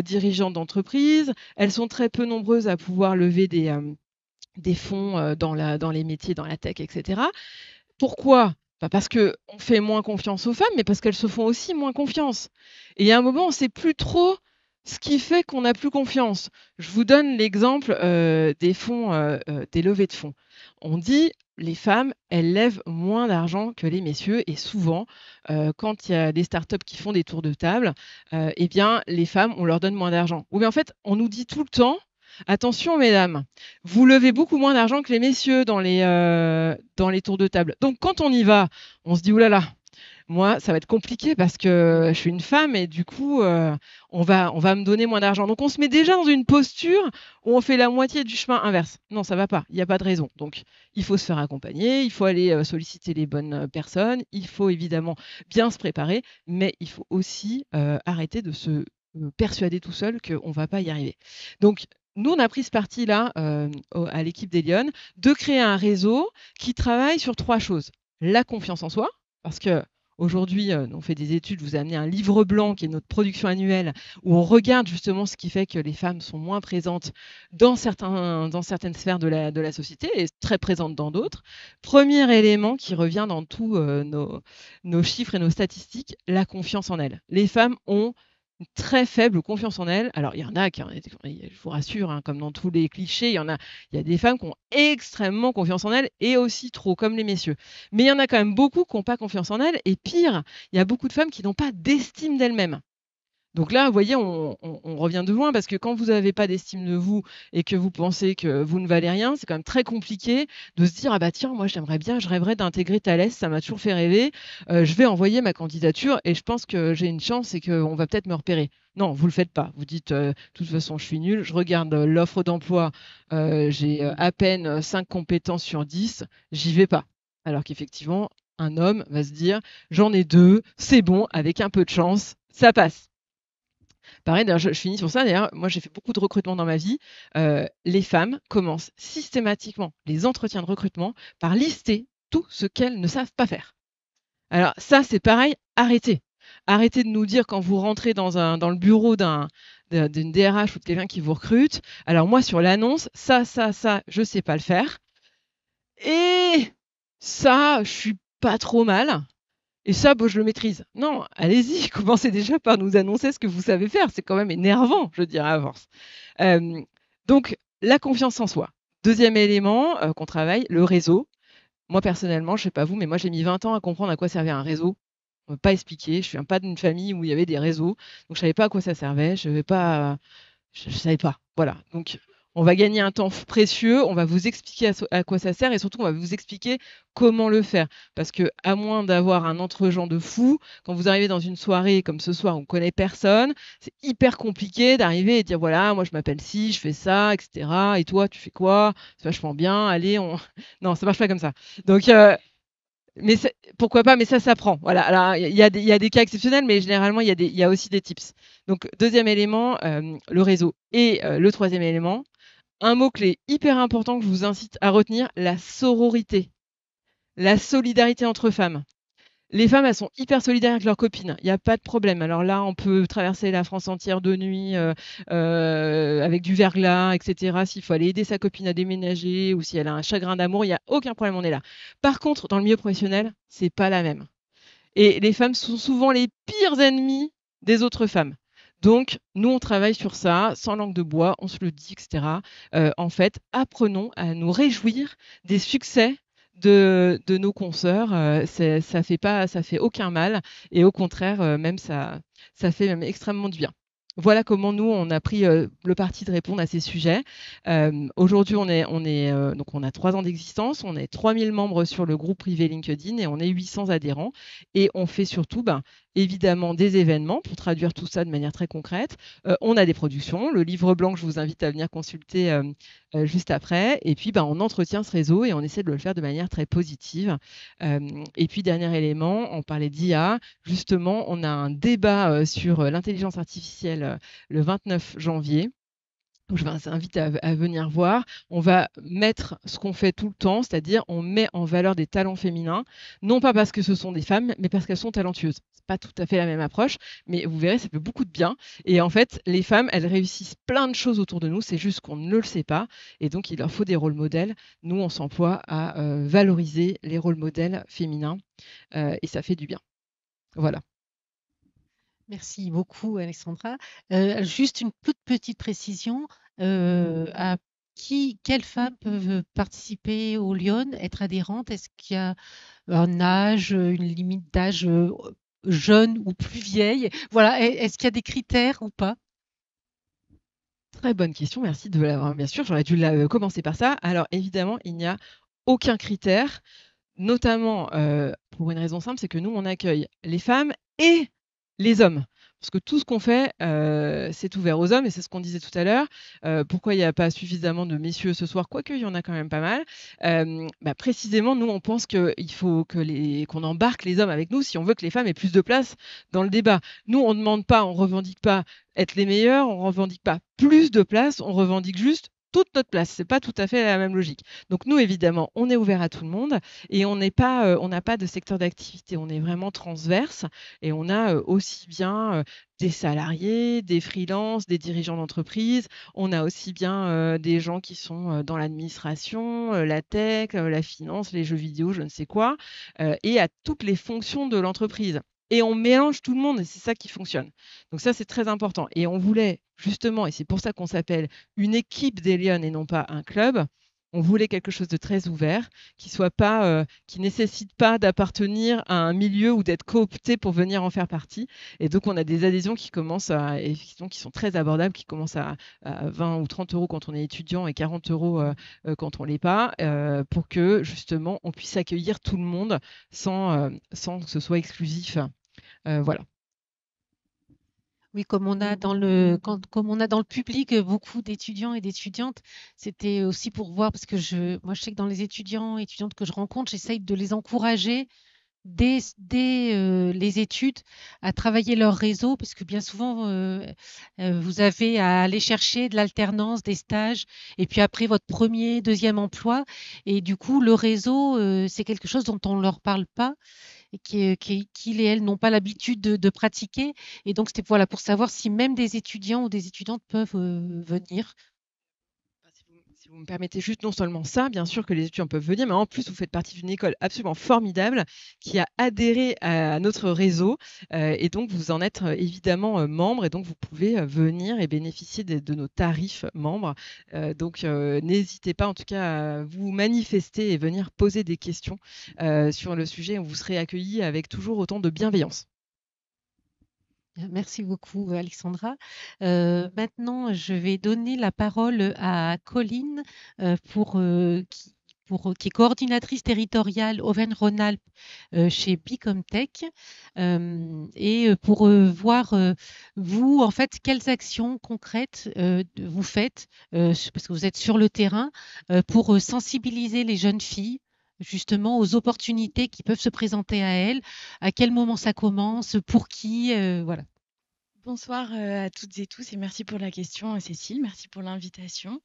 S5: dirigeantes d'entreprise, elles sont très peu nombreuses à pouvoir lever des fonds dans les métiers, dans la tech, etc. Pourquoi? Parce qu'on fait moins confiance aux femmes, mais parce qu'elles se font aussi moins confiance. Et à un moment, on ne sait plus trop ce qui fait qu'on n'a plus confiance. Je vous donne l'exemple des fonds, des levées de fonds. On dit les femmes, elles lèvent moins d'argent que les messieurs, et souvent, quand il y a des startups qui font des tours de table, eh bien, les femmes, on leur donne moins d'argent. Ou bien en fait, on nous dit tout le temps, attention mesdames, vous levez beaucoup moins d'argent que les messieurs dans les tours de table. Donc quand on y va, on se dit oulala, moi ça va être compliqué parce que je suis une femme et du coup on va me donner moins d'argent. Donc on se met déjà dans une posture où on fait la moitié du chemin inverse. Non, ça va pas, il n'y a pas de raison. Donc il faut se faire accompagner, il faut aller solliciter les bonnes personnes, il faut évidemment bien se préparer, mais il faut aussi arrêter de se persuader tout seul qu'on ne va pas y arriver. Donc nous, on a pris ce parti-là à l'équipe d'Elion de créer un réseau qui travaille sur 3 choses. La confiance en soi, parce que aujourd'hui, on fait des études, je vous ai amené un livre blanc qui est notre production annuelle, où on regarde justement ce qui fait que les femmes sont moins présentes dans certaines sphères de la société et très présentes dans d'autres. Premier élément qui revient dans tous nos chiffres et nos statistiques, la confiance en elles. Les femmes ont une très faible confiance en elles. Alors, il y en a je vous rassure, hein, comme dans tous les clichés, il y a des femmes qui ont extrêmement confiance en elles et aussi trop, comme les messieurs. Mais il y en a quand même beaucoup qui n'ont pas confiance en elles. Et pire, il y a beaucoup de femmes qui n'ont pas d'estime d'elles-mêmes. Donc là, vous voyez, on revient de loin parce que quand vous n'avez pas d'estime de vous et que vous pensez que vous ne valez rien, c'est quand même très compliqué de se dire ah bah tiens, moi je rêverais d'intégrer Thales, ça m'a toujours fait rêver. Je vais envoyer ma candidature et je pense que j'ai une chance et qu'on va peut-être me repérer. Non, vous le faites pas. Vous dites de toute façon je suis nul, je regarde l'offre d'emploi, j'ai à peine 5 compétences sur 10, j'y vais pas. Alors qu'effectivement, un homme va se dire j'en ai 2, c'est bon, avec un peu de chance, ça passe. Pareil, d'ailleurs, je finis sur ça. D'ailleurs, moi, j'ai fait beaucoup de recrutement dans ma vie. Les femmes commencent systématiquement les entretiens de recrutement par lister tout ce qu'elles ne savent pas faire. Alors ça, c'est pareil, arrêtez. Arrêtez de nous dire quand vous rentrez dans le bureau d'une DRH ou de quelqu'un qui vous recrute. Alors moi, sur l'annonce, ça, je sais pas le faire. Et ça, je suis pas trop mal. Et ça, je le maîtrise. Non, allez-y, commencez déjà par nous annoncer ce que vous savez faire. C'est quand même énervant, je dirais, à force. Donc, la confiance en soi. Deuxième élément qu'on travaille, le réseau. Moi, personnellement, je ne sais pas vous, mais moi, j'ai mis 20 ans à comprendre à quoi servait un réseau. On ne m'a pas expliqué. Je ne viens pas d'une famille où il y avait des réseaux. Donc, je ne savais pas à quoi ça servait. Je ne savais pas. Voilà. Donc, on va gagner un temps précieux, on va vous expliquer à quoi ça sert et surtout on va vous expliquer comment le faire. Parce que à moins d'avoir un entre-gens de fou, quand vous arrivez dans une soirée comme ce soir, on ne connaît personne, c'est hyper compliqué d'arriver et de dire voilà, moi je m'appelle ci, je fais ça, etc. Et toi, tu fais quoi? C'est vachement bien, allez, Non, ça marche pas comme ça. Donc, mais pourquoi pas, mais ça s'apprend. Voilà. Alors, il y a des cas exceptionnels, mais généralement, il y a aussi des tips. Donc, deuxième élément, le réseau. Et le troisième élément, un mot-clé hyper important que je vous incite à retenir, la sororité. La solidarité entre femmes. Les femmes, elles sont hyper solidaires avec leurs copines. Il n'y a pas de problème. Alors là, on peut traverser la France entière de nuit avec du verglas, etc. S'il faut aller aider sa copine à déménager ou si elle a un chagrin d'amour, il n'y a aucun problème, on est là. Par contre, dans le milieu professionnel, c'est pas la même. Et les femmes sont souvent les pires ennemies des autres femmes. Donc, nous, on travaille sur ça, sans langue de bois, on se le dit, etc. En fait, apprenons à nous réjouir des succès de nos consoeurs. Ça fait aucun mal. Et au contraire, même ça fait même extrêmement du bien. Voilà comment nous, on a pris le parti de répondre à ces sujets. Aujourd'hui, donc on a 3 ans d'existence, on est 3000 membres sur le groupe privé LinkedIn et on est 800 adhérents. Et on fait surtout évidemment des événements pour traduire tout ça de manière très concrète. On a des productions, le livre blanc que je vous invite à venir consulter juste après. Et puis, on entretient ce réseau et on essaie de le faire de manière très positive. Et puis, dernier élément, on parlait d'IA. Justement, on a un débat sur l'intelligence artificielle le 29 janvier. Donc, je vous invite à venir voir. On va mettre ce qu'on fait tout le temps, c'est-à-dire on met en valeur des talents féminins, non pas parce que ce sont des femmes, mais parce qu'elles sont talentueuses. C'est pas tout à fait la même approche, mais vous verrez, ça fait beaucoup de bien. Et en fait, les femmes, elles réussissent plein de choses autour de nous, c'est juste qu'on ne le sait pas. Et donc, il leur faut des rôles modèles. Nous, on s'emploie à valoriser les rôles modèles féminins et ça fait du bien. Voilà.
S1: Merci beaucoup, Alexandra. Juste une toute petite précision. Quelles femmes peuvent participer au Lyon, être adhérentes? Est-ce qu'il y a un âge, une limite d'âge jeune ou plus vieille? Voilà, est-ce qu'il y a des critères ou pas?
S5: Très bonne question, merci de l'avoir. Bien sûr, j'aurais dû commencer par ça. Alors évidemment, il n'y a aucun critère, notamment pour une raison simple, c'est que nous, on accueille les femmes et les hommes. Parce que tout ce qu'on fait, c'est ouvert aux hommes, et c'est ce qu'on disait tout à l'heure. Pourquoi il n'y a pas suffisamment de messieurs ce soir? Quoique, il y en a quand même pas mal. Précisément, nous, on pense qu'il faut qu'on embarque les hommes avec nous si on veut que les femmes aient plus de place dans le débat. Nous, on ne demande pas, on ne revendique pas être les meilleurs, on ne revendique pas plus de place, on revendique juste toute notre place. C'est pas tout à fait la même logique. Donc nous, évidemment, on est ouvert à tout le monde et on n'a pas de secteur d'activité. On est vraiment transverse et on a aussi bien des salariés, des freelances, des dirigeants d'entreprise. On a aussi bien des gens qui sont dans l'administration, la tech, la finance, les jeux vidéo, je ne sais quoi, et à toutes les fonctions de l'entreprise. Et on mélange tout le monde et c'est ça qui fonctionne. Donc ça, c'est très important. Et on voulait justement, et c'est pour ça qu'on s'appelle une équipe des Lyon et non pas un club, on voulait quelque chose de très ouvert, qui nécessite pas d'appartenir à un milieu ou d'être coopté pour venir en faire partie. Et donc, on a des adhésions qui sont très abordables, qui commencent à 20 ou 30 euros quand on est étudiant et 40 euros quand on l'est pas, pour que justement on puisse accueillir tout le monde sans que ce soit exclusif. Voilà.
S1: Oui, comme on a dans le public beaucoup d'étudiants et d'étudiantes, c'était aussi pour voir, parce que moi, je sais que dans les étudiants et étudiantes que je rencontre, j'essaye de les encourager dès les études à travailler leur réseau, parce que bien souvent, vous avez à aller chercher de l'alternance, des stages, et puis après votre premier, deuxième emploi. Et du coup, le réseau, c'est quelque chose dont on ne leur parle pas et qu'ils et elles n'ont pas l'habitude de pratiquer. Et donc, c'était voilà, pour savoir si même des étudiants ou des étudiantes peuvent venir.
S5: Si vous me permettez juste non seulement ça, bien sûr que les étudiants peuvent venir, mais en plus, vous faites partie d'une école absolument formidable qui a adhéré à notre réseau. Et donc, vous en êtes évidemment membre. Et donc, vous pouvez venir et bénéficier de nos tarifs membres. Donc, n'hésitez pas en tout cas à vous manifester et venir poser des questions sur le sujet. Vous serez accueillis avec toujours autant de bienveillance.
S1: Merci beaucoup, Alexandra. Maintenant, je vais donner la parole à Colline qui est coordinatrice territoriale Auvergne-Rhône-Alpes chez Bicomtech et pour voir, vous, en fait, quelles actions concrètes vous faites, parce que vous êtes sur le terrain, pour sensibiliser les jeunes filles justement aux opportunités qui peuvent se présenter à elles, à quel moment ça commence, pour qui, voilà.
S6: Bonsoir à toutes et tous et merci pour la question, Cécile, merci pour l'invitation.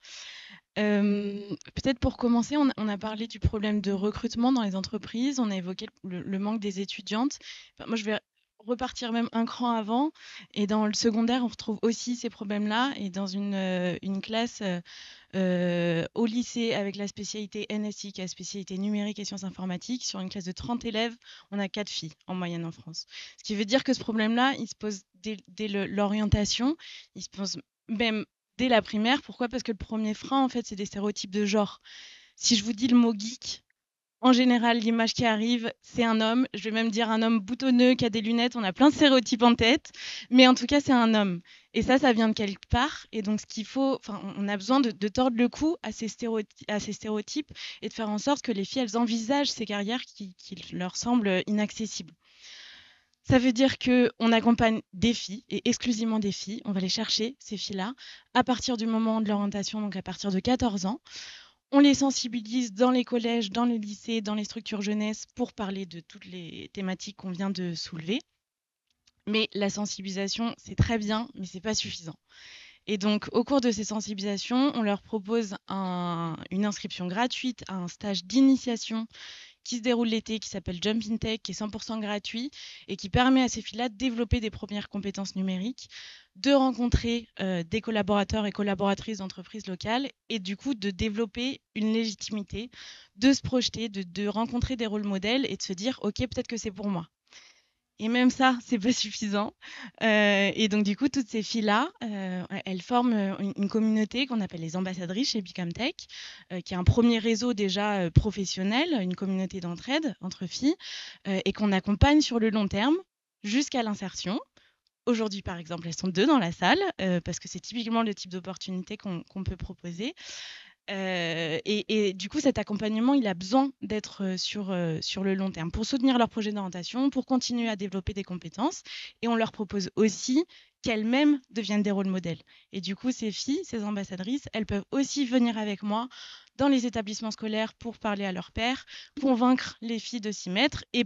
S6: Peut-être pour commencer, on a parlé du problème de recrutement dans les entreprises, on a évoqué le manque des étudiantes. Enfin, moi, je vais repartir même un cran avant, et dans le secondaire, on retrouve aussi ces problèmes-là, et dans une classe au lycée avec la spécialité NSI, qui est la spécialité numérique et sciences informatiques, sur une classe de 30 élèves, on a 4 filles en moyenne en France. Ce qui veut dire que ce problème-là, il se pose dès l'orientation, il se pose même dès la primaire. Pourquoi? Parce que le premier frein, en fait, c'est des stéréotypes de genre. Si je vous dis le mot geek, en général, l'image qui arrive, c'est un homme. Je vais même dire un homme boutonneux qui a des lunettes. On a plein de stéréotypes en tête. Mais en tout cas, c'est un homme. Et ça vient de quelque part. Et donc, on a besoin de tordre le cou à ces stéréotypes et de faire en sorte que les filles, elles envisagent ces carrières qui leur semblent inaccessibles. Ça veut dire qu'on accompagne des filles, et exclusivement des filles. On va les chercher, ces filles-là, à partir du moment de l'orientation, donc à partir de 14 ans. On les sensibilise dans les collèges, dans les lycées, dans les structures jeunesse pour parler de toutes les thématiques qu'on vient de soulever. Mais la sensibilisation, c'est très bien, mais c'est pas suffisant. Et donc, au cours de ces sensibilisations, on leur propose une inscription gratuite à un stage d'initiation qui se déroule l'été, qui s'appelle Jump in Tech, qui est 100% gratuit et qui permet à ces filles-là de développer des premières compétences numériques, de rencontrer des collaborateurs et collaboratrices d'entreprises locales et du coup de développer une légitimité, de se projeter, de rencontrer des rôles modèles et de se dire « Ok, peut-être que c'est pour moi ». Et même ça, c'est pas suffisant. Et donc, du coup, toutes ces filles-là, elles forment une communauté qu'on appelle les ambassadrices chez Bicomtech, qui est un premier réseau déjà professionnel, une communauté d'entraide entre filles, et qu'on accompagne sur le long terme jusqu'à l'insertion. Aujourd'hui, par exemple, elles sont 2 dans la salle, parce que c'est typiquement le type d'opportunité qu'on peut proposer. Et du coup, cet accompagnement, il a besoin d'être sur le long terme pour soutenir leur projet d'orientation, pour continuer à développer des compétences. Et on leur propose aussi qu'elles-mêmes deviennent des rôles modèles. Et du coup, ces filles, ces ambassadrices, elles peuvent aussi venir avec moi dans les établissements scolaires pour parler à leurs pairs, convaincre les filles de s'y mettre et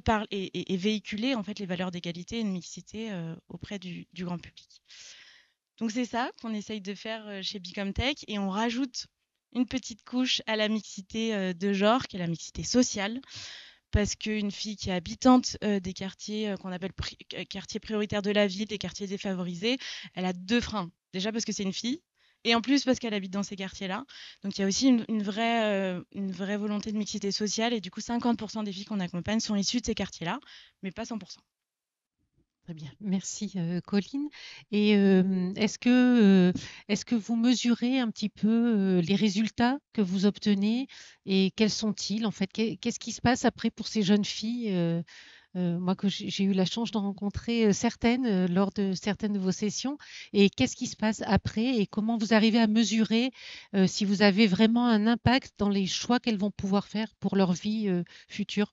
S6: véhiculer en fait les valeurs d'égalité et de mixité auprès du grand public. Donc c'est ça qu'on essaye de faire chez Bicomtech et on rajoute une petite couche à la mixité de genre, qui est la mixité sociale, parce qu'une fille qui est habitante des quartiers qu'on appelle quartiers prioritaires de la ville, des quartiers défavorisés, elle a 2 freins. Déjà parce que c'est une fille, et en plus parce qu'elle habite dans ces quartiers-là. Donc il y a aussi une vraie volonté de mixité sociale, et du coup 50% des filles qu'on accompagne sont issues de ces quartiers-là, mais pas 100%.
S1: Très bien, merci Colline. Et est-ce que vous mesurez un petit peu les résultats que vous obtenez et quels sont-ils en fait? Qu'est-ce qui se passe après pour ces jeunes filles? Moi, que j'ai eu la chance d'en rencontrer certaines lors de certaines de vos sessions. Et qu'est-ce qui se passe après et comment vous arrivez à mesurer si vous avez vraiment un impact dans les choix qu'elles vont pouvoir faire pour leur vie future?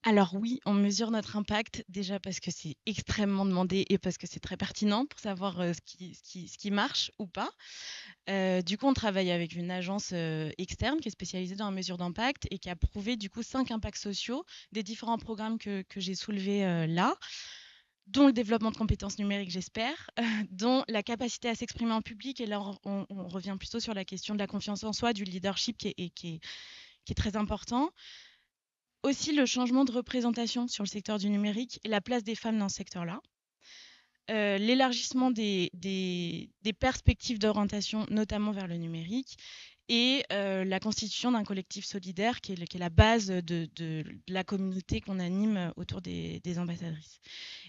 S6: Alors oui, on mesure notre impact déjà parce que c'est extrêmement demandé et parce que c'est très pertinent pour savoir ce qui marche ou pas. Du coup, on travaille avec une agence externe qui est spécialisée dans la mesure d'impact et qui a prouvé du coup 5 impacts sociaux des différents programmes que j'ai soulevés là, dont le développement de compétences numériques, j'espère, dont la capacité à s'exprimer en public. Et là, on revient plutôt sur la question de la confiance en soi, du leadership qui est très important. Aussi le changement de représentation sur le secteur du numérique et la place des femmes dans ce secteur-là. L'élargissement des perspectives d'orientation, notamment vers le numérique, et la constitution d'un collectif solidaire qui est la base de la communauté qu'on anime autour des ambassadrices.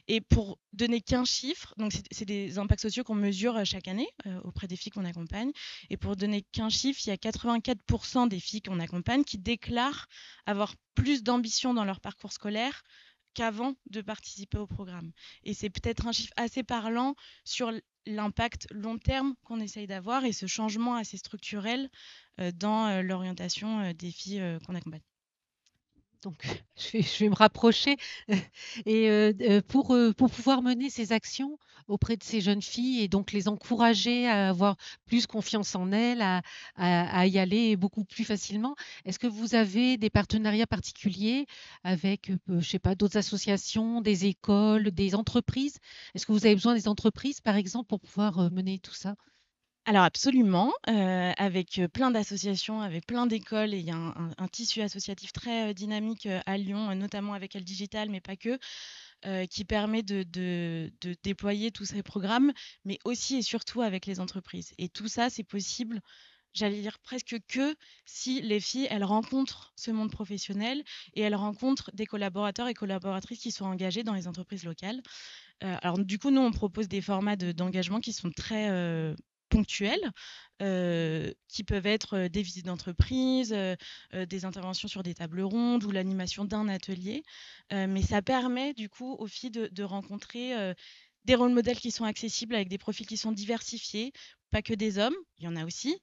S6: Et pour donner qu'un chiffre, donc c'est des impacts sociaux qu'on mesure chaque année auprès des filles qu'on accompagne, et pour donner qu'un chiffre, il y a 84% des filles qu'on accompagne qui déclarent avoir plus d'ambition dans leur parcours scolaire qu'avant de participer au programme. Et c'est peut-être un chiffre assez parlant sur l'impact long terme qu'on essaye d'avoir et ce changement assez structurel dans l'orientation des filles qu'on accompagne.
S1: Donc, je vais me rapprocher et pour pouvoir mener ces actions auprès de ces jeunes filles et donc les encourager à avoir plus confiance en elles, à y aller beaucoup plus facilement. Est-ce que vous avez des partenariats particuliers avec, je sais pas, d'autres associations, des écoles, des entreprises? Est-ce que vous avez besoin des entreprises, par exemple, pour pouvoir mener tout ça?
S6: Alors absolument, avec plein d'associations, avec plein d'écoles et il y a un tissu associatif très dynamique à Lyon, notamment avec Elle Digital, mais pas que, qui permet de déployer tous ces programmes, mais aussi et surtout avec les entreprises. Et tout ça, c'est possible, j'allais dire presque que si les filles, elles rencontrent ce monde professionnel et elles rencontrent des collaborateurs et collaboratrices qui sont engagés dans les entreprises locales. Alors du coup, nous, on propose des formats d'engagement qui sont très ponctuels, qui peuvent être des visites d'entreprise, des interventions sur des tables rondes ou l'animation d'un atelier. Mais ça permet du coup aux filles de rencontrer des rôles modèles qui sont accessibles avec des profils qui sont diversifiés, pas que des hommes, il y en a aussi,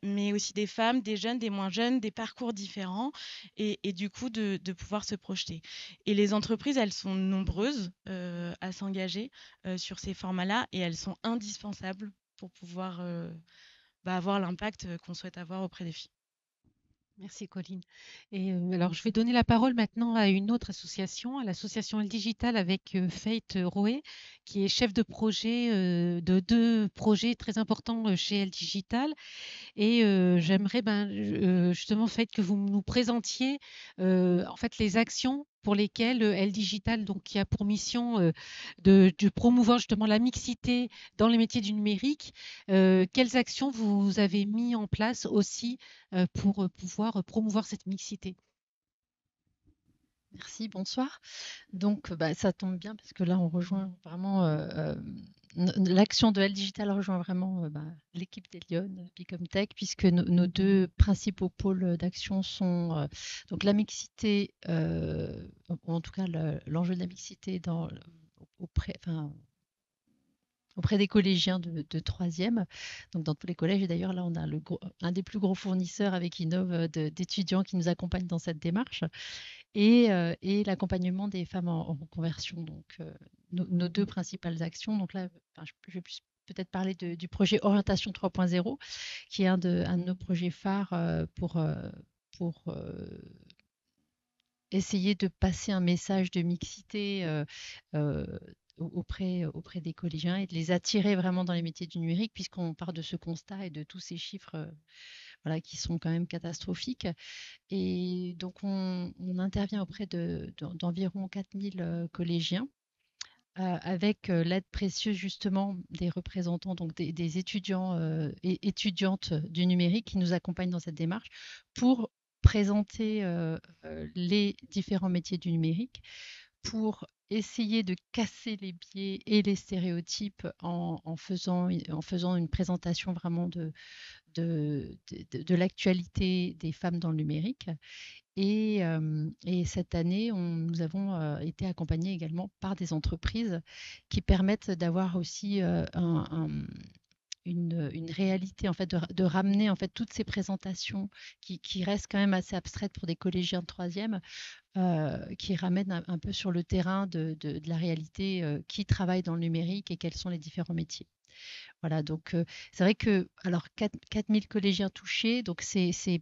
S6: mais aussi des femmes, des jeunes, des moins jeunes, des parcours différents, et du coup de pouvoir se projeter. Et les entreprises, elles sont nombreuses à s'engager sur ces formats-là, et elles sont indispensables pour pouvoir avoir l'impact qu'on souhaite avoir auprès des filles.
S1: Merci Colline. Et alors je vais donner la parole maintenant à une autre association, à l'association Elle Digital avec Faith Roé, qui est chef de projet de 2 projets très importants chez Elle Digital. Et j'aimerais justement Faith que vous nous présentiez en fait les actions pour lesquelles Elle Digital, donc qui a pour mission de promouvoir justement la mixité dans les métiers du numérique, quelles actions vous avez mis en place aussi pour pouvoir promouvoir cette mixité?
S7: Merci, bonsoir. Donc, ça tombe bien parce que là, on rejoint vraiment l'action de Elle Digital rejoint vraiment l'équipe des Lyonnes, Bicomtech, puisque nos 2 principaux pôles d'action sont donc la mixité, ou en tout cas l'enjeu de la mixité auprès des collégiens de 3e, donc dans tous les collèges. Et d'ailleurs, là, on a un des plus gros fournisseurs avec Innov d'étudiants qui nous accompagnent dans cette démarche, et l'accompagnement des femmes en conversion. Donc, nos 2 principales actions. Donc là, je vais peut-être parler du projet Orientation 3.0, qui est un de nos projets phares pour essayer de passer un message de mixité auprès des collégiens et de les attirer vraiment dans les métiers du numérique, puisqu'on part de ce constat et de tous ces chiffres voilà, qui sont quand même catastrophiques. Et donc, on intervient auprès d'environ 4000 collégiens avec l'aide précieuse justement des représentants, donc des étudiants et étudiantes du numérique qui nous accompagnent dans cette démarche pour présenter les différents métiers du numérique, pour essayer de casser les biais et les stéréotypes en faisant une présentation vraiment de l'actualité des femmes dans le numérique. Et cette année, nous avons été accompagnés également par des entreprises qui permettent d'avoir aussi une réalité, en fait, de ramener en fait toutes ces présentations qui restent quand même assez abstraites pour des collégiens de 3e, qui ramènent un peu sur le terrain de la réalité, qui travaille dans le numérique et quels sont les différents métiers. Voilà, donc c'est vrai que, alors, 4000 collégiens touchés, donc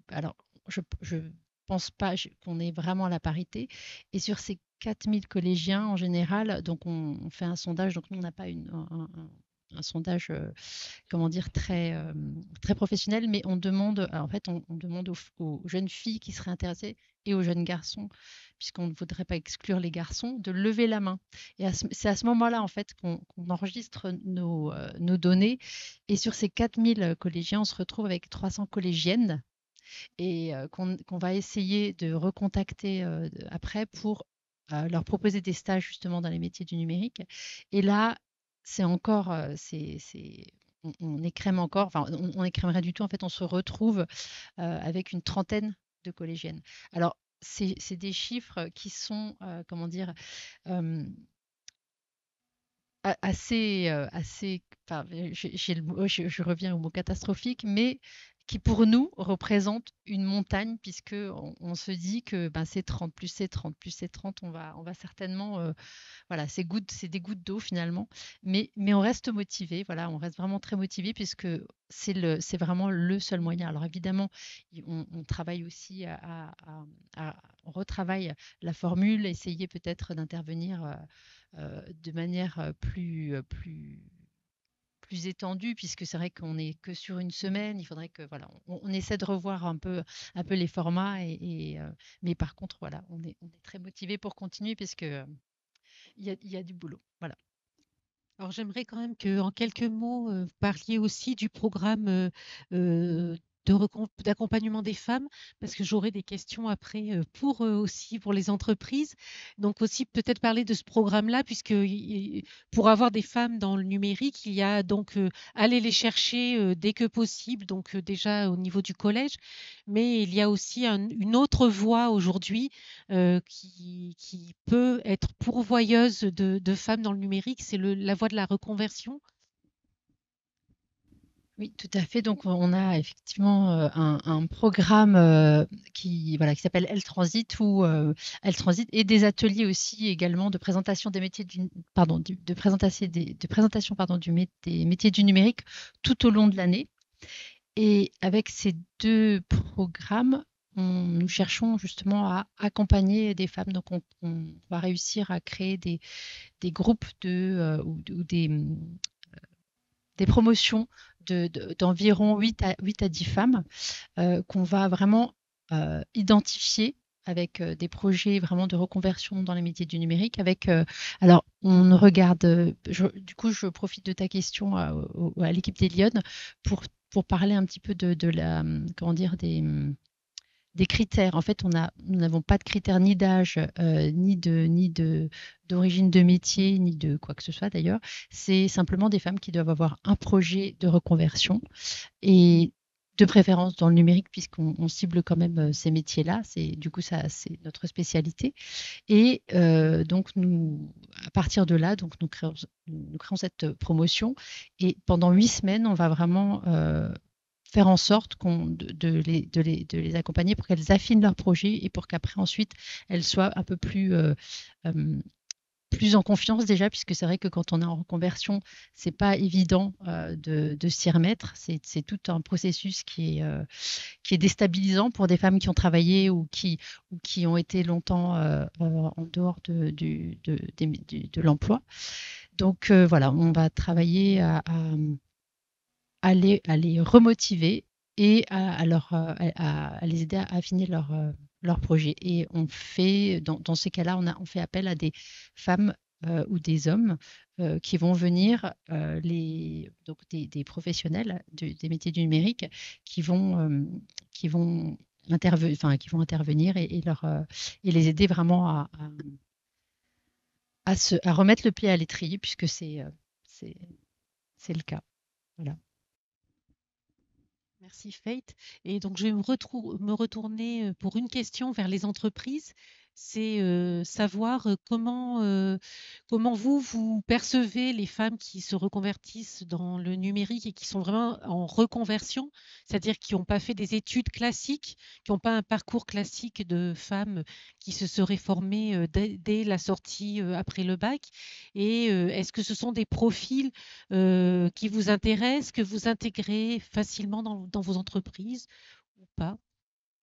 S7: alors, je pense pas qu'on ait vraiment la parité. Et sur ces 4000 collégiens, en général, donc on fait un sondage, donc nous, on n'a pas un sondage, comment dire, très, très professionnel, mais on demande, en fait, on demande aux jeunes filles qui seraient intéressées et aux jeunes garçons, puisqu'on ne voudrait pas exclure les garçons, de lever la main. Et c'est à ce moment-là, en fait, qu'on enregistre nos données. Et sur ces 4000 collégiens, on se retrouve avec 300 collégiennes et qu'on va essayer de recontacter après pour leur proposer des stages justement dans les métiers du numérique. Et là, c'est encore, on écrème encore, enfin, on écrèmerait du tout. En fait, on se retrouve avec une trentaine de collégiennes. Alors, c'est des chiffres qui sont, comment dire, assez, enfin, je reviens au mot catastrophique, mais qui pour nous représente une montagne, puisque on se dit que c'est 30 plus c'est 30 plus c'est 30, on va certainement, voilà, c'est des gouttes d'eau finalement, mais on reste motivé, voilà, on reste vraiment très motivé, puisque c'est vraiment le seul moyen. Alors évidemment, on travaille aussi on retravaille la formule, essayer peut-être d'intervenir de manière plus étendue, puisque c'est vrai qu'on n'est que sur une semaine. Il faudrait que voilà, on essaie de revoir un peu les formats, mais par contre voilà, on est très motivé pour continuer, puisque il y a du boulot. Voilà.
S1: Alors j'aimerais quand même qu'en quelques mots, vous parliez aussi du programme d'accompagnement des femmes, parce que j'aurai des questions après pour aussi pour les entreprises. Donc aussi peut-être parler de ce programme-là, puisque pour avoir des femmes dans le numérique, il y a donc aller les chercher dès que possible, donc déjà au niveau du collège, mais il y a aussi une autre voie aujourd'hui qui peut être pourvoyeuse de femmes dans le numérique, c'est la voie de la reconversion.
S7: Oui, tout à fait. Donc, on a effectivement un programme qui s'appelle Elle-Transit Elle-Transit et des ateliers aussi également de présentation des métiers de présentation des métiers du numérique tout au long de l'année. Et avec ces deux programmes, nous cherchons justement à accompagner des femmes. Donc, on va réussir à créer des groupes ou des promotions d'environ 8 à 10 femmes qu'on va vraiment identifier avec des projets vraiment de reconversion dans les métiers du numérique. Alors, on regarde, du coup, je profite de ta question à l'équipe d'Elion pour parler un petit peu de la, comment dire, des critères. En fait, nous n'avons pas de critères ni d'âge, ni d'origine de métier, ni de quoi que ce soit d'ailleurs. C'est simplement des femmes qui doivent avoir un projet de reconversion et de préférence dans le numérique, puisqu'on cible quand même ces métiers-là. Du coup, ça, c'est notre spécialité. Et donc, à partir de là, donc, nous créons cette promotion. Et pendant 8 semaines, on va vraiment faire en sorte de les accompagner pour qu'elles affinent leur projet et pour qu'après, ensuite, elles soient un peu plus en confiance déjà, puisque c'est vrai que quand on est en reconversion, c'est pas évident de s'y remettre. C'est tout un processus qui est déstabilisant pour des femmes qui ont travaillé ou qui ont été longtemps en dehors de l'emploi. Donc voilà, on va travailler à les remotiver et à les aider à affiner leur projet. Et on fait, dans ces cas-là, on fait appel à des femmes ou des hommes qui vont venir, donc des professionnels des métiers du numérique qui vont intervenir et les aider vraiment à remettre le pied à l'étrier, puisque c'est le cas. Voilà.
S1: Merci Faith. Et donc je vais me retourner pour une question vers les entreprises. C'est savoir comment vous percevez les femmes qui se reconvertissent dans le numérique et qui sont vraiment en reconversion, c'est-à-dire qui n'ont pas fait des études classiques, qui n'ont pas un parcours classique de femmes qui se seraient formées dès la sortie après le bac. Et est-ce que ce sont des profils qui vous intéressent, que vous intégrez facilement dans vos entreprises ou pas?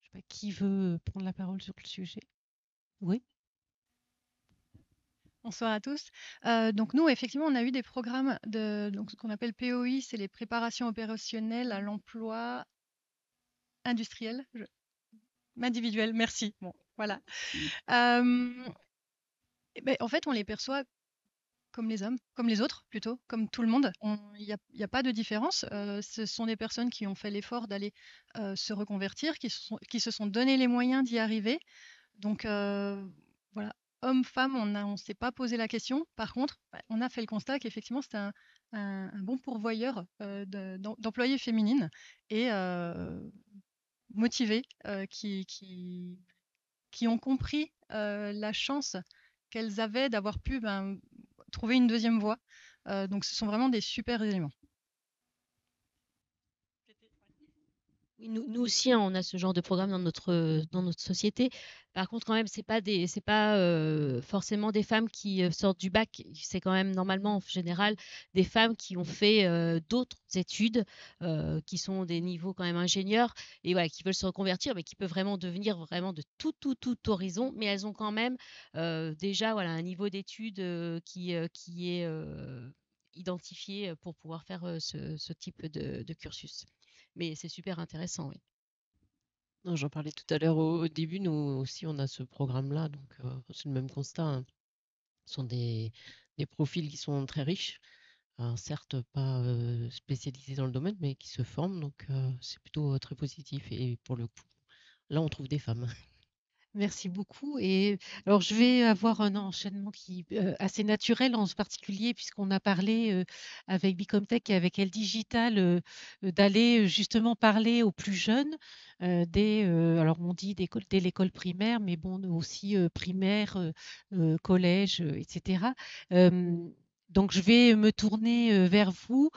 S1: Je sais pas qui veut prendre la parole sur le sujet. Oui.
S8: Bonsoir à tous. Donc nous, effectivement, on a eu des programmes ce qu'on appelle POI, c'est les préparations opérationnelles à l'emploi industriel, individuel, merci. Bon, voilà. En fait, on les perçoit comme les hommes, comme les autres plutôt, comme tout le monde. Il n'y a pas de différence. Ce sont des personnes qui ont fait l'effort d'aller se reconvertir, qui se sont donné les moyens d'y arriver. Donc voilà, homme-femme, on ne s'est pas posé la question. Par contre, on a fait le constat qu'effectivement, c'était un bon pourvoyeur d'employés féminines et motivées, qui ont compris la chance qu'elles avaient d'avoir pu trouver une deuxième voie. Donc ce sont vraiment des super éléments.
S3: Oui, nous aussi, hein, on a ce genre de programme dans notre société. Par contre, quand même, c'est pas forcément des femmes qui sortent du bac. C'est quand même normalement, en général, des femmes qui ont fait d'autres études, qui sont des niveaux quand même ingénieurs et voilà, qui veulent se reconvertir, mais qui peuvent vraiment devenir vraiment de tout horizon. Mais elles ont quand même déjà voilà un niveau d'études qui est identifié pour pouvoir faire ce type de cursus. Mais c'est super intéressant, oui.
S2: Non, j'en parlais tout à l'heure au début, nous aussi on a ce programme-là, donc c'est le même constat, hein. Ce sont des profils qui sont très riches, enfin, certes pas spécialisés dans le domaine, mais qui se forment. Donc, c'est plutôt très positif. Et pour le coup, là, on trouve des femmes.
S1: Merci beaucoup. Et alors, je vais avoir un enchaînement qui assez naturel en particulier, puisqu'on a parlé avec Bicomtech et avec El Digital d'aller justement parler aux plus jeunes alors on dit dès l'école primaire, mais bon, aussi primaire, collège, etc. Euh, donc, je vais me tourner vers vous,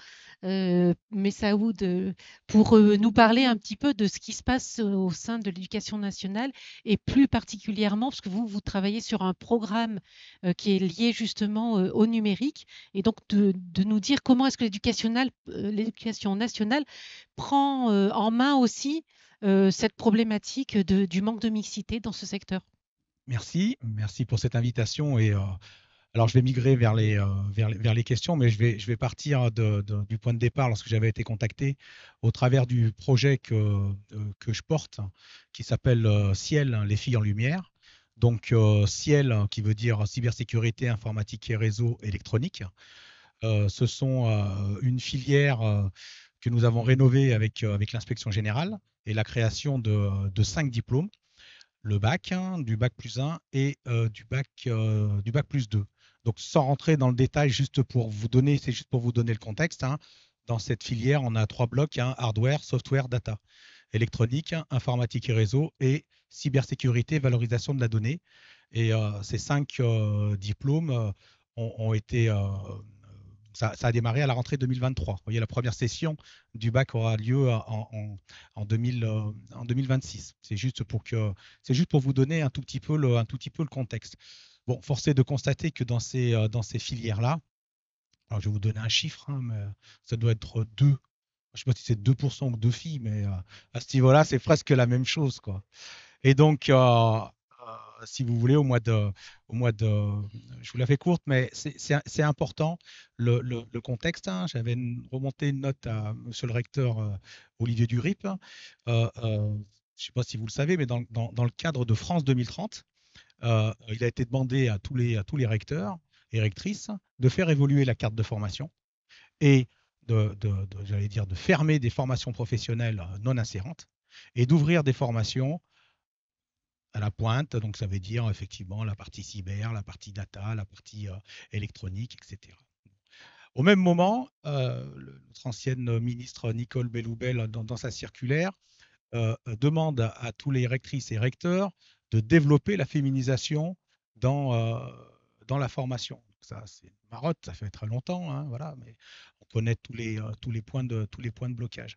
S1: Messaoud, pour nous parler un petit peu de ce qui se passe au sein de l'éducation nationale et plus particulièrement, parce que vous travaillez sur un programme qui est lié justement au numérique, et donc de nous dire comment est-ce que l'éducation nationale prend en main aussi cette problématique du manque de mixité dans ce secteur.
S9: Merci pour cette invitation. Et alors, je vais migrer vers les questions, mais je vais partir du point de départ lorsque j'avais été contacté au travers du projet que je porte, qui s'appelle Ciel, les filles en lumière. Donc, Ciel, qui veut dire cybersécurité, informatique et réseau électronique. Ce sont une filière que nous avons rénovée avec l'inspection générale et la création de 5 diplômes. Le bac, du bac plus 1 et du bac plus 2. Donc, sans rentrer dans le détail, c'est juste pour vous donner le contexte. Dans cette filière, on a 3 blocs, hardware, software, data, électronique, informatique et réseau, et cybersécurité, valorisation de la donnée. Et ces 5 diplômes ont été ça a démarré à la rentrée 2023. Vous voyez, la première session du bac aura lieu en 2026. C'est juste pour vous donner un tout petit peu le contexte. Bon, force est de constater que dans ces filières-là, alors je vais vous donner un chiffre, mais ça doit être 2. Je ne sais pas si c'est 2% ou 2 filles, mais à ce niveau-là, c'est presque la même chose, quoi. Et donc, si vous voulez, au mois de, je vous la fais courte, mais c'est important le contexte. J'avais remonté une note à Monsieur le recteur Olivier Durip. Je ne sais pas si vous le savez, mais dans le cadre de France 2030, il a été demandé à tous les recteurs et rectrices de faire évoluer la carte de formation et j'allais dire, de fermer des formations professionnelles non insérantes et d'ouvrir des formations à la pointe. Donc, ça veut dire effectivement la partie cyber, la partie data, la partie électronique, etc. Au même moment, notre ancienne ministre Nicole Belloubet, dans sa circulaire, demande à tous les rectrices et recteurs de développer la féminisation dans la formation. Ça, c'est une marotte, ça fait très longtemps, voilà, mais on connaît tous les points de blocage.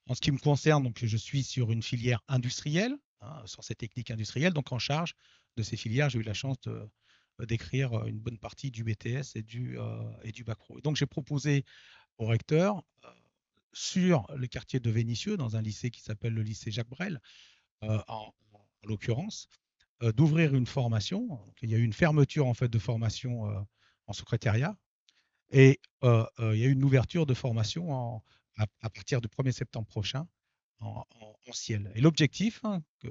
S9: En ce qui me concerne, donc, je suis sur une filière industrielle, sur ces techniques industrielles. Donc, en charge de ces filières, j'ai eu la chance d'écrire une bonne partie du BTS et du bac pro. Donc, j'ai proposé au recteur, sur le quartier de Vénissieux, dans un lycée qui s'appelle le lycée Jacques Brel, en l'occurrence, d'ouvrir une formation. Donc, il y a eu une fermeture en fait de formation en secrétariat et il y a eu une ouverture de formation à partir du 1er septembre prochain en ciel. Et l'objectif que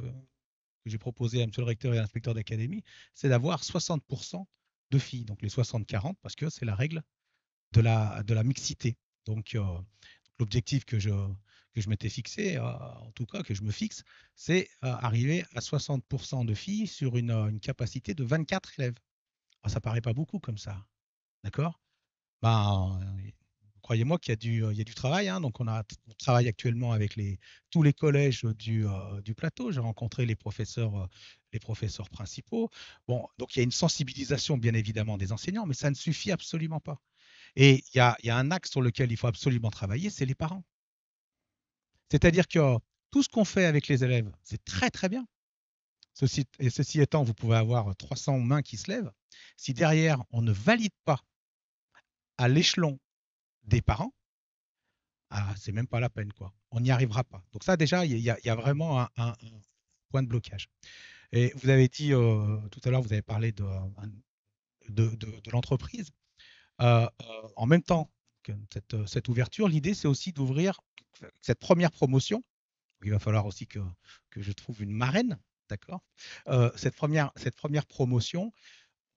S9: j'ai proposé à monsieur le recteur et à l'inspecteur d'académie, c'est d'avoir 60% de filles, donc les 60-40, parce que c'est la règle de la mixité. Donc, l'objectif que je m'étais fixé, en tout cas que je me fixe, c'est arriver à 60% de filles sur une capacité de 24 élèves. Alors, ça paraît pas beaucoup comme ça, d'accord? Ben, croyez-moi qu'il y a du travail. Donc, on travaille actuellement avec tous les collèges du plateau. J'ai rencontré les professeurs principaux. Bon, donc il y a une sensibilisation, bien évidemment, des enseignants, mais ça ne suffit absolument pas. Et il y a un axe sur lequel il faut absolument travailler, c'est les parents. C'est-à-dire que tout ce qu'on fait avec les élèves, c'est très, très bien. Ceci étant, vous pouvez avoir 300 mains qui se lèvent. Si derrière, on ne valide pas à l'échelon des parents, c'est même pas la peine, quoi. On n'y arrivera pas. Donc ça, déjà, il y a vraiment un point de blocage. Et vous avez dit, tout à l'heure, vous avez parlé de l'entreprise. En même temps que cette ouverture, l'idée, c'est aussi d'ouvrir cette première promotion. Il va falloir aussi que je trouve une marraine, d'accord. Cette première promotion,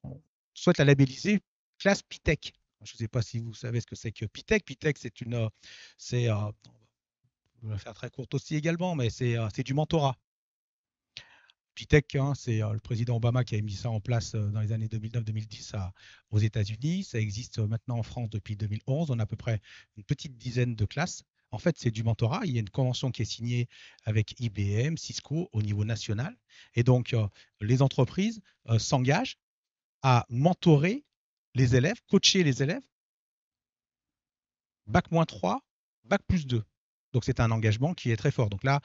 S9: on souhaite la labelliser classe Pitech. Je ne sais pas si vous savez ce que c'est que Pitech. Pitech, c'est, on va faire très courte aussi également, mais c'est du mentorat. Pitech, hein, c'est le président Obama qui a mis ça en place dans les années 2009-2010 aux États-Unis. Ça existe maintenant en France depuis 2011. On a à peu près une petite dizaine de classes. En fait, c'est du mentorat. Il y a une convention qui est signée avec IBM, Cisco au niveau national. Et donc, les entreprises s'engagent à mentorer les élèves, coacher les élèves, Bac-3, Bac+2. Donc, c'est un engagement qui est très fort. Donc là,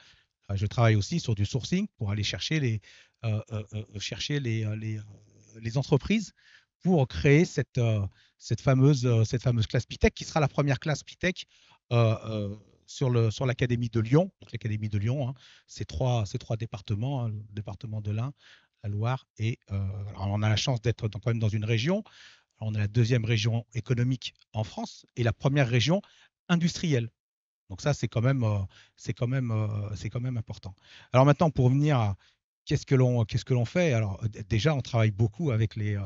S9: je travaille aussi sur du sourcing pour aller chercher les entreprises pour créer cette fameuse classe Pitech qui sera la première classe Pitech sur l'Académie de Lyon. Donc l'Académie de Lyon, hein, c'est trois départements, hein, le département de l'Ain, la Loire et alors on a la chance d'être quand même dans une région. Alors on est la deuxième région économique en France et la première région industrielle. Donc ça, c'est quand même important. Alors maintenant, pour venir à qu'est-ce que l'on fait? Alors déjà, on travaille beaucoup avec les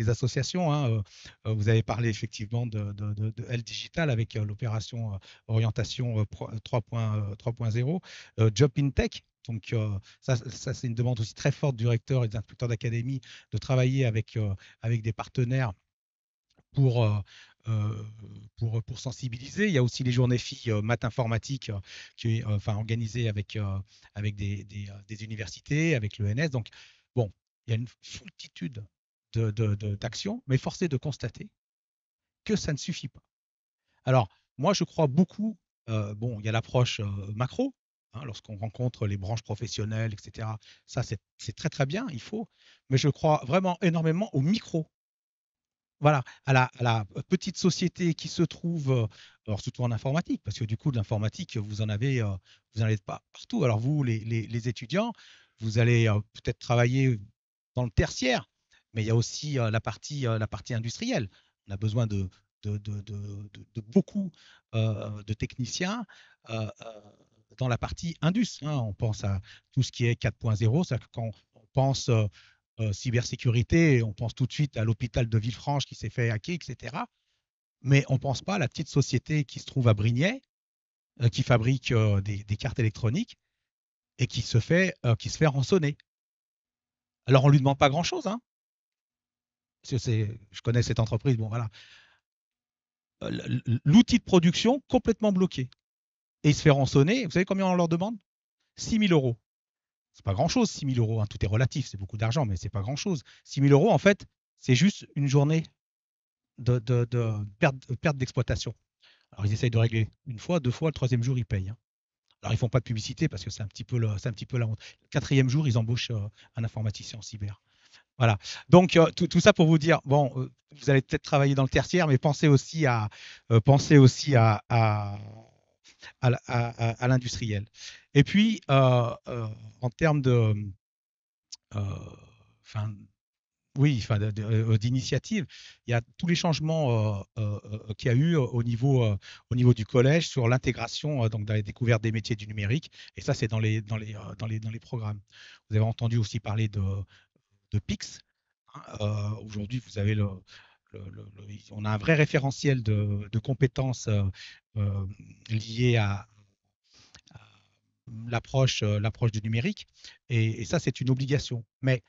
S9: associations, hein. Vous avez parlé effectivement de L Digital avec l'opération orientation 3.0, Job in Tech. Donc ça c'est une demande aussi très forte du recteur et des inspecteurs d'académie de travailler avec des partenaires pour sensibiliser. Il y a aussi les journées filles maths informatique qui est organisées avec des universités, avec l'ENS. Donc, bon, il y a une foultitude d'actions, mais force est de constater que ça ne suffit pas. Alors, moi, je crois beaucoup, bon, il y a l'approche macro, hein, lorsqu'on rencontre les branches professionnelles, etc. Ça, c'est très, très bien, il faut, mais je crois vraiment énormément au micro. Voilà, à la petite société qui se trouve, alors surtout en informatique, parce que du coup, de l'informatique, vous en avez pas partout. Alors vous, les étudiants, vous allez peut-être travailler dans le tertiaire, mais il y a aussi la partie industrielle. On a besoin de beaucoup de techniciens dans la partie indus, hein. On pense à tout ce qui est 4.0, c'est-à-dire que quand on pense cybersécurité, on pense tout de suite à l'hôpital de Villefranche qui s'est fait hacker, etc. Mais on ne pense pas à la petite société qui se trouve à Brignais, qui fabrique des cartes électroniques et qui se fait rançonner. Alors, on ne lui demande pas grand-chose, hein. Je connais cette entreprise, bon voilà. L'outil de production complètement bloqué. Et il se fait rançonner, vous savez combien on leur demande? 6 000 €. C'est pas grand-chose, 6 000 €, hein. Tout est relatif, c'est beaucoup d'argent, mais c'est pas grand-chose. 6 000 €, en fait, c'est juste une journée de perte d'exploitation. Alors, ils essayent de régler une fois, deux fois, le troisième jour, ils payent, hein. Alors, ils ne font pas de publicité parce que c'est un petit peu la honte. Le quatrième jour, ils embauchent un informaticien en cyber. Voilà. Donc, tout ça pour vous dire, bon, vous allez peut-être travailler dans le tertiaire, mais pensez aussi à l'industriel. Et puis, en termes d'initiative, il y a tous les changements qu'il y a eu au niveau du collège sur l'intégration donc dans la découverte des métiers du numérique. Et ça, c'est dans les programmes. Vous avez entendu aussi parler de PIX. Hein. Aujourd'hui, vous avez on a un vrai référentiel de compétences liées à l'approche du numérique. Et ça, c'est une obligation. Mais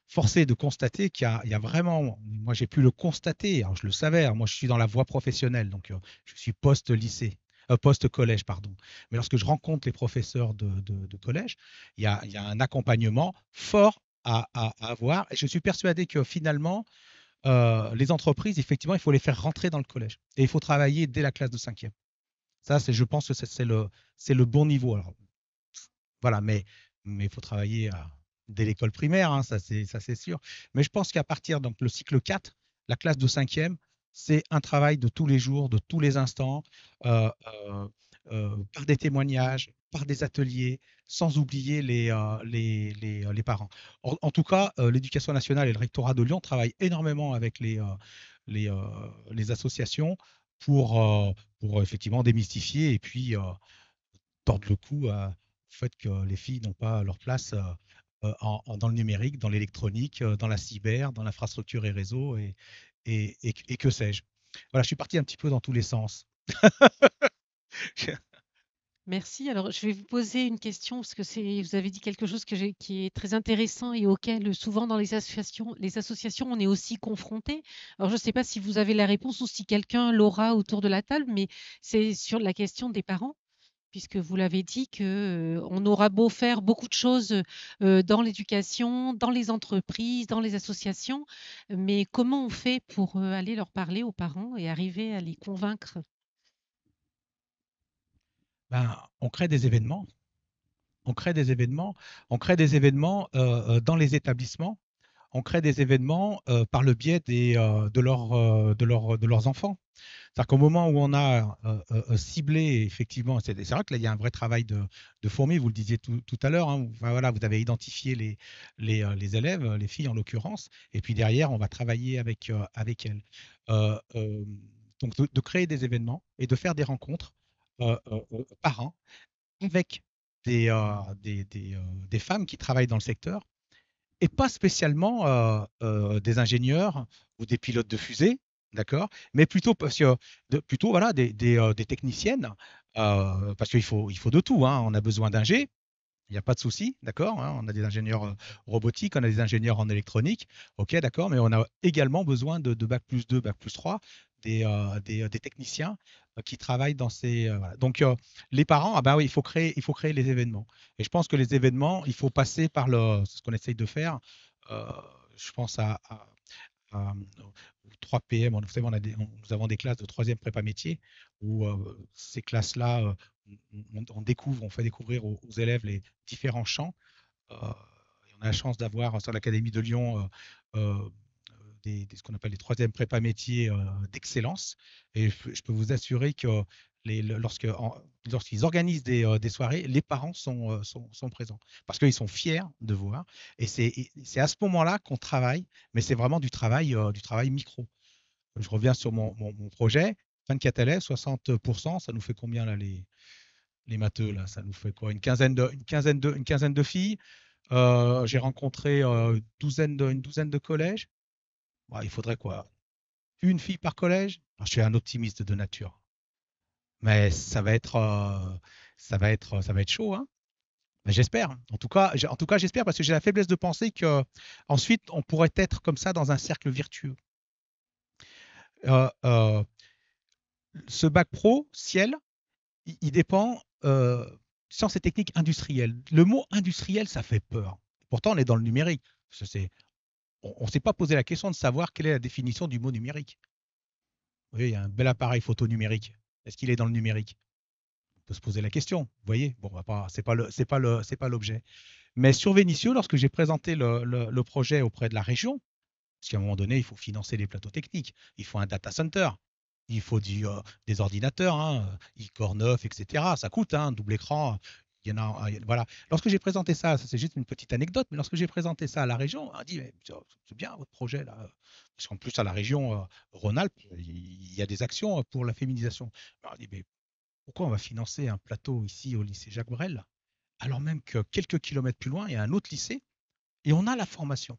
S9: force est de constater qu'il y a vraiment, moi j'ai pu le constater, alors je le savais, alors moi je suis dans la voie professionnelle, donc je suis post-lycée, post-collège, pardon. Mais lorsque je rencontre les professeurs de collège, il y a un accompagnement fort à avoir. Et je suis persuadé que finalement, les entreprises, effectivement, il faut les faire rentrer dans le collège. Et il faut travailler dès la classe de 5e. Ça, je pense que c'est le bon niveau. Alors, voilà, mais il faut travailler dès l'école primaire, hein, ça c'est sûr. Mais je pense qu'à partir donc le cycle 4, la classe de 5e, c'est un travail de tous les jours, de tous les instants, par des témoignages, par des ateliers, sans oublier les parents. En tout cas, l'Éducation nationale et le rectorat de Lyon travaillent énormément avec les associations pour effectivement démystifier et puis tordre le cou au fait que les filles n'ont pas leur place dans le numérique, dans l'électronique, dans la cyber, dans l'infrastructure et réseau et que sais-je. Voilà, je suis parti un petit peu dans tous les sens.
S1: Merci. Alors, je vais vous poser une question parce que vous avez dit quelque chose qui est très intéressant et auquel souvent dans les associations, on est aussi confronté. Alors, je ne sais pas si vous avez la réponse ou si quelqu'un l'aura autour de la table, mais c'est sur la question des parents, puisque vous l'avez dit que on aura beau faire beaucoup de choses dans l'éducation, dans les entreprises, dans les associations, mais comment on fait pour aller leur parler aux parents et arriver à les convaincre?
S9: Ben, on crée des événements. On crée des événements. On crée des événements dans les établissements. On crée des événements par le biais de leurs enfants. C'est-à-dire qu'au moment où on a ciblé, effectivement, c'est vrai que là, il y a un vrai travail de fourmi, vous le disiez tout à l'heure. Hein, enfin, voilà, vous avez identifié les élèves, les filles en l'occurrence, et puis derrière, on va travailler avec elles. Donc, de créer des événements et de faire des rencontres parents avec des femmes qui travaillent dans le secteur et pas spécialement des ingénieurs ou des pilotes de fusée, d'accord, mais plutôt, plutôt voilà, des techniciennes, parce qu'il faut de tout, hein, on a besoin d'ingé. Il n'y a pas de souci, d'accord, hein, on a des ingénieurs robotiques, on a des ingénieurs en électronique, ok, d'accord, mais on a également besoin de Bac+2, Bac+3, des techniciens qui travaillent dans ces. Voilà. Donc, les parents, ah bah oui, il faut créer les événements. Et je pense que les événements, il faut passer par ce qu'on essaye de faire. Euh, je pense aux 3 PM. Vous savez, nous avons des classes de 3e prépa métier où ces classes-là, on découvre, on fait découvrir aux élèves les différents champs. On a la chance d'avoir sur l'Académie de Lyon ce qu'on appelle les 3e prépa métiers d'excellence. Et je peux vous assurer que lorsqu'ils organisent des soirées, les parents sont présents parce qu'ils sont fiers de voir. Et c'est à ce moment-là qu'on travaille, mais c'est vraiment du travail micro. Je reviens sur mon projet. 24 élèves, 60%, ça nous fait combien là les matheux là? Ça nous fait quoi? Une quinzaine de filles. J'ai rencontré une douzaine de collèges. Bon, il faudrait quoi? Une fille par collège? Alors, je suis un optimiste de nature, mais ça va être chaud, hein. Mais j'espère. En tout cas, j'espère parce que j'ai la faiblesse de penser que ensuite on pourrait être comme ça dans un cercle virtueux. Ce bac pro ciel, il dépend sciences et techniques industrielles. Le mot industriel, ça fait peur. Pourtant, on est dans le numérique. On ne s'est pas posé la question de savoir quelle est la définition du mot numérique. Vous voyez, il y a un bel appareil photo numérique. Est-ce qu'il est dans le numérique? On peut se poser la question. Vous voyez, bon, c'est pas l'objet. Mais sur Vénitieux, lorsque j'ai présenté le projet auprès de la région, parce qu'à un moment donné, il faut financer les plateaux techniques, il faut un data center, il faut des ordinateurs, hein, i-Core 9, etc. Ça coûte, hein, double écran. Il y en a, voilà. Lorsque j'ai présenté ça, c'est juste une petite anecdote, mais lorsque j'ai présenté ça à la région, on a dit, c'est bien votre projet là. Parce qu'en plus, à la région Rhône-Alpes, il y a des actions pour la féminisation. On a dit, mais pourquoi on va financer un plateau ici au lycée Jacques Brel, alors même que quelques kilomètres plus loin, il y a un autre lycée et on a la formation.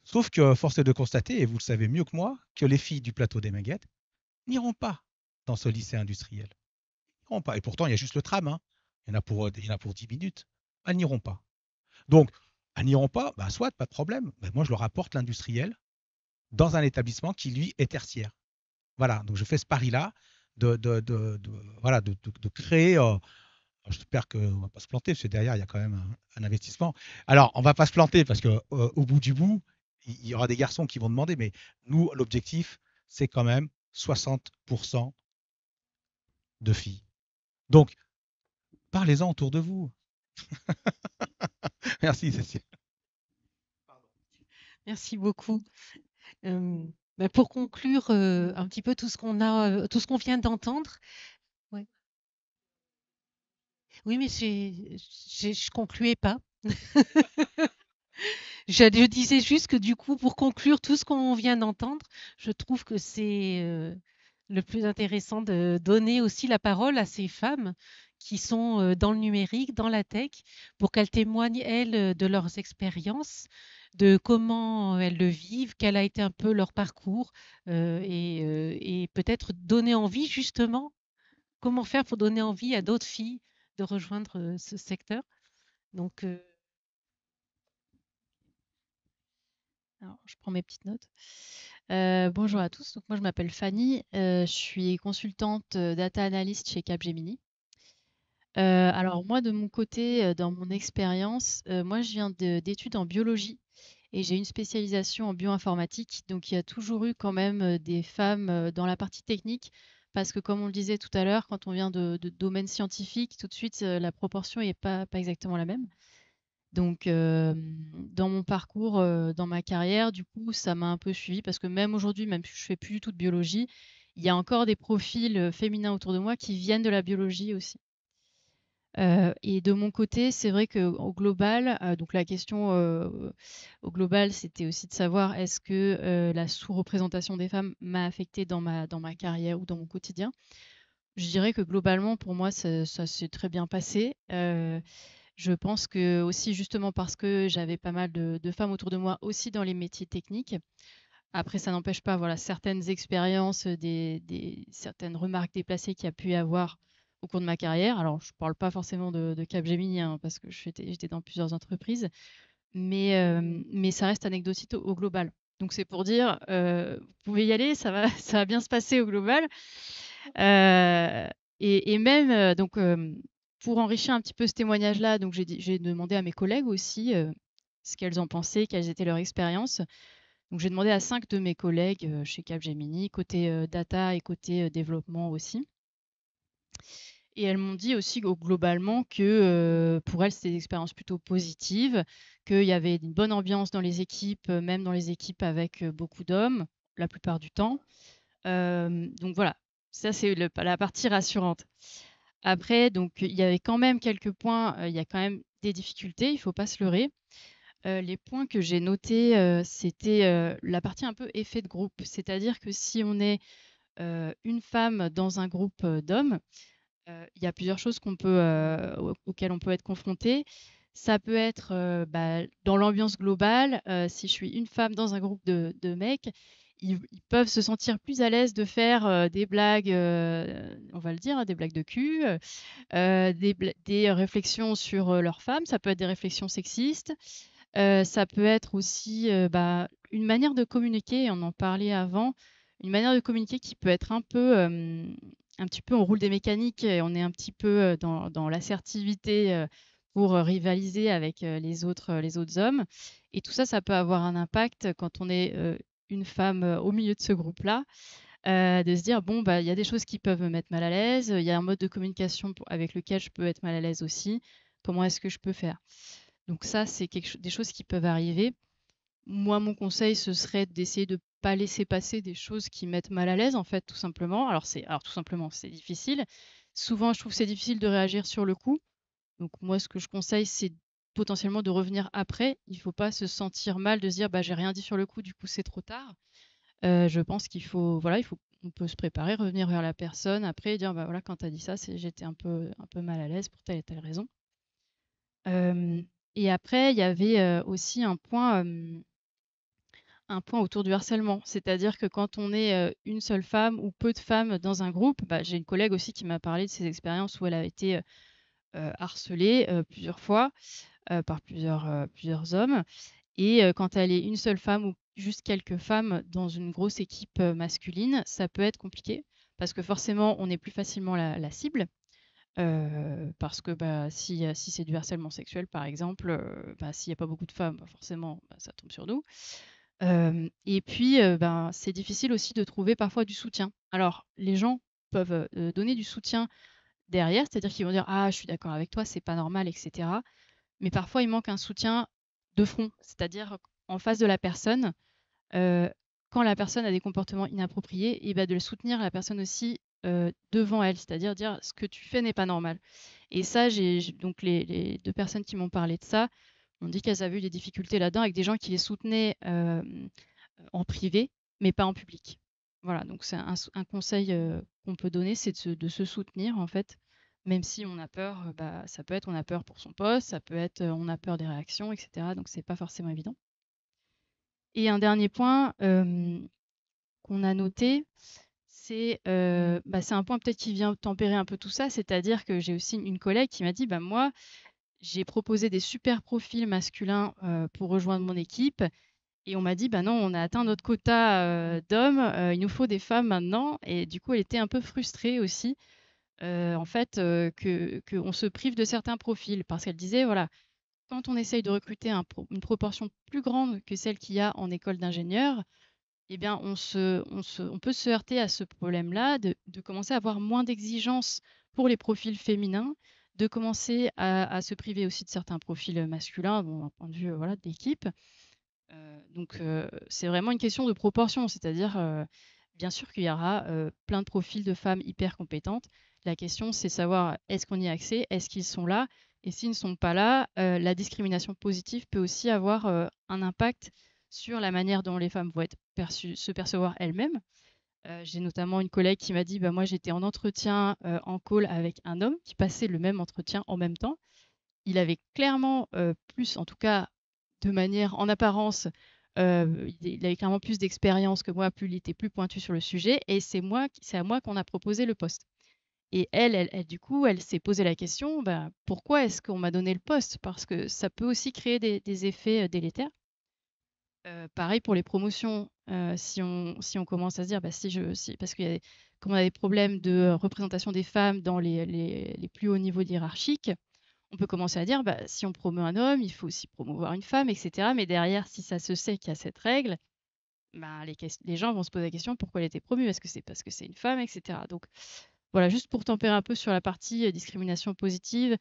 S9: Sauf que force est de constater, et vous le savez mieux que moi, que les filles du plateau des Minguettes n'iront pas dans ce lycée industriel. Elles n'iront pas. Et pourtant, il y a juste le tram, hein. Il y en a pour 10 minutes. Elles n'iront pas. Donc, elles n'iront pas, bah, soit, pas de problème. Bah, moi, je leur apporte l'industriel dans un établissement qui, lui, est tertiaire. Voilà, donc je fais ce pari-là de créer. J'espère qu'on ne va pas se planter, parce que derrière, il y a quand même un investissement. Alors, on ne va pas se planter, parce qu'au bout du bout, il y aura des garçons qui vont demander, mais nous, l'objectif, c'est quand même 60% de filles. Donc, parlez-en autour de vous. Merci, Cécile.
S1: Merci beaucoup. Pour conclure un petit peu tout ce qu'on vient d'entendre. Ouais. Oui, mais je concluais pas. Je disais juste que du coup, pour conclure tout ce qu'on vient d'entendre, je trouve que c'est le plus intéressant de donner aussi la parole à ces femmes qui sont dans le numérique, dans la tech, pour qu'elles témoignent, elles, de leurs expériences, de comment elles le vivent, quel a été un peu leur parcours, et peut-être donner envie, justement, comment faire pour donner envie à d'autres filles de rejoindre ce secteur. Donc,
S7: alors, je prends mes petites notes. Bonjour à tous. Donc, moi, je m'appelle Fanny. Je suis consultante data analyst chez Capgemini. Alors, moi, de mon côté, dans mon expérience, moi, je viens d'études en biologie et j'ai une spécialisation en bioinformatique. Donc, il y a toujours eu quand même des femmes dans la partie technique parce que, comme on le disait tout à l'heure, quand on vient de domaines scientifiques, tout de suite, la proportion n'est pas exactement la même. Donc, dans mon parcours, dans ma carrière, du coup, ça m'a un peu suivie parce que même aujourd'hui, même si je fais plus du tout de biologie, il y a encore des profils féminins autour de moi qui viennent de la biologie aussi. Et de mon côté, c'est vrai qu'au global, donc la question au global, c'était aussi de savoir est-ce que la sous-représentation des femmes m'a affectée dans ma carrière ou dans mon quotidien. Je dirais que globalement, pour moi, ça s'est très bien passé. Je pense que aussi justement parce que j'avais pas mal de femmes autour de moi aussi dans les métiers techniques. Après, ça n'empêche pas, voilà, certaines expériences, certaines remarques déplacées qu'il y a pu y avoir au cours de ma carrière. Alors, je ne parle pas forcément de Capgemini, hein, parce que j'étais dans plusieurs entreprises, mais ça reste anecdotique au global. Donc, c'est pour dire, vous pouvez y aller, ça va, ça va bien se passer au global. Et même, donc, pour enrichir un petit peu ce témoignage-là, donc j'ai demandé à mes collègues aussi ce qu'elles en pensaient, quelles étaient leurs expériences. Donc, j'ai demandé à 5 de mes collègues chez Capgemini, côté data et côté développement aussi. Et elles m'ont dit aussi globalement que pour elles, c'était des expériences plutôt positives, qu'il y avait une bonne ambiance dans les équipes, même dans les équipes avec beaucoup d'hommes, la plupart du temps. Donc voilà, ça c'est la partie rassurante. Après, donc il y avait quand même quelques points, il y a quand même des difficultés, il ne faut pas se leurrer. Les points que j'ai notés, c'était la partie un peu effet de groupe. C'est-à-dire que si on est une femme dans un groupe d'hommes, il y a plusieurs choses auxquelles on peut être confronté. Ça peut être dans l'ambiance globale, si je suis une femme dans un groupe de mecs, ils peuvent se sentir plus à l'aise de faire des blagues, on va le dire, hein, des blagues de cul, des réflexions sur leurs femmes. Ça peut être des réflexions sexistes. Ça peut être aussi une manière de communiquer, on en parlait avant, une manière de communiquer qui peut être un petit peu, on roule des mécaniques et on est un petit peu dans l'assertivité pour rivaliser avec les autres hommes. Et tout ça, ça peut avoir un impact quand on est une femme au milieu de ce groupe-là, de se dire, bon, il y a des choses qui peuvent me mettre mal à l'aise, il y a un mode de communication avec lequel je peux être mal à l'aise aussi, comment est-ce que je peux faire? Donc ça, c'est des choses qui peuvent arriver. Moi, mon conseil, ce serait d'essayer de ne pas laisser passer des choses qui mettent mal à l'aise, en fait, tout simplement. Alors tout simplement, c'est difficile. Souvent, je trouve que c'est difficile de réagir sur le coup. Donc moi, ce que je conseille, c'est potentiellement de revenir après. Il ne faut pas se sentir mal de se dire, j'ai rien dit sur le coup, du coup, c'est trop tard. Je pense qu'il faut, voilà, on peut se préparer, revenir vers la personne après et dire, voilà, quand tu as dit ça, j'étais un peu mal à l'aise pour telle et telle raison. Et après, il y avait aussi un point autour du harcèlement. C'est-à-dire que quand on est une seule femme ou peu de femmes dans un groupe, j'ai une collègue aussi qui m'a parlé de ses expériences où elle a été harcelée plusieurs fois par plusieurs hommes. Et quand elle est une seule femme ou juste quelques femmes dans une grosse équipe masculine, ça peut être compliqué parce que forcément, on est plus facilement la cible. Parce que si c'est du harcèlement sexuel, par exemple, s'il n'y a pas beaucoup de femmes, forcément, ça tombe sur nous. Et puis, c'est difficile aussi de trouver parfois du soutien. Alors, les gens peuvent donner du soutien derrière, c'est-à-dire qu'ils vont dire ah, je suis d'accord avec toi, c'est pas normal, etc. Mais parfois, il manque un soutien de front, c'est-à-dire en face de la personne. Quand la personne a des comportements inappropriés, et de le soutenir la personne aussi devant elle, c'est-à-dire dire ce que tu fais n'est pas normal. Et ça, donc les 2 personnes qui m'ont parlé de ça ont dit qu'elles avaient eu des difficultés là-dedans avec des gens qui les soutenaient en privé, mais pas en public. Voilà, donc c'est un conseil qu'on peut donner, c'est de se soutenir en fait
S10: même si on a peur, ça peut être on a peur pour son poste, ça peut être on a peur des réactions, etc. Donc c'est pas forcément évident. Et un dernier point qu'on a noté, c'est un point peut-être qui vient tempérer un peu tout ça, c'est-à-dire que j'ai aussi une collègue qui m'a dit, moi, j'ai proposé des super profils masculins pour rejoindre mon équipe. Et on m'a dit, non, on a atteint notre quota d'hommes, il nous faut des femmes maintenant. Et du coup, elle était un peu frustrée aussi, en fait, qu'on se prive de certains profils. Parce qu'elle disait, voilà, quand on essaye de recruter une proportion plus grande que celle qu'il y a en école d'ingénieur, eh bien, on peut se heurter à ce problème-là, de commencer à avoir moins d'exigences pour les profils féminins, de commencer à se priver aussi de certains profils masculins, d'un point de vue voilà, de l'équipe. Donc, c'est vraiment une question de proportion, c'est-à-dire, bien sûr qu'il y aura plein de profils de femmes hyper compétentes. La question, c'est savoir est-ce qu'on y a accès, est-ce qu'ils sont là, et s'ils ne sont pas là, la discrimination positive peut aussi avoir un impact sur la manière dont les femmes vont être se percevoir elles-mêmes. J'ai notamment une collègue qui m'a dit, moi j'étais en entretien en call avec un homme qui passait le même entretien en même temps. Il avait clairement plus, en tout cas de manière en apparence, il avait clairement plus d'expérience que moi, il était plus pointu sur le sujet, et c'est à moi qu'on a proposé le poste. Et elle du coup, elle s'est posé la question, pourquoi est-ce qu'on m'a donné le poste? Parce que ça peut aussi créer des effets délétères. Pareil pour les promotions, si on commence à se dire, parce que comme on a des problèmes de représentation des femmes dans les plus hauts niveaux hiérarchiques, on peut commencer à dire, si on promeut un homme, il faut aussi promouvoir une femme, etc. Mais derrière, si ça se sait qu'il y a cette règle, les gens vont se poser la question pourquoi elle a été promue. Est-ce que c'est parce que c'est une femme, etc. Donc voilà, juste pour tempérer un peu sur la partie discrimination positive,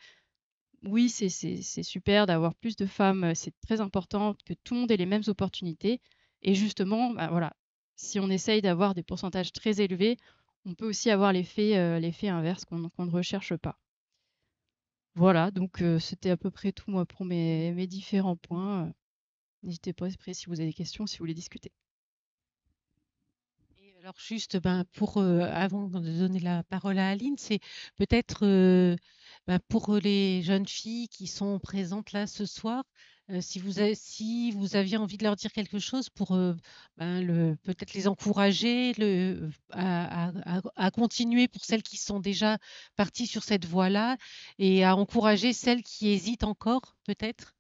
S10: oui, c'est super d'avoir plus de femmes, c'est très important que tout le monde ait les mêmes opportunités. Et justement, voilà, si on essaye d'avoir des pourcentages très élevés, on peut aussi avoir l'effet inverse qu'on ne recherche pas. Voilà, donc c'était à peu près tout moi pour mes différents points. N'hésitez pas après si vous avez des questions, si vous voulez discuter.
S1: Et alors juste, avant de donner la parole à Aline, c'est peut-être pour les jeunes filles qui sont présentes là ce soir, si vous aviez envie de leur dire quelque chose pour peut-être les encourager à continuer pour celles qui sont déjà parties sur cette voie-là et à encourager celles qui hésitent encore, peut-être.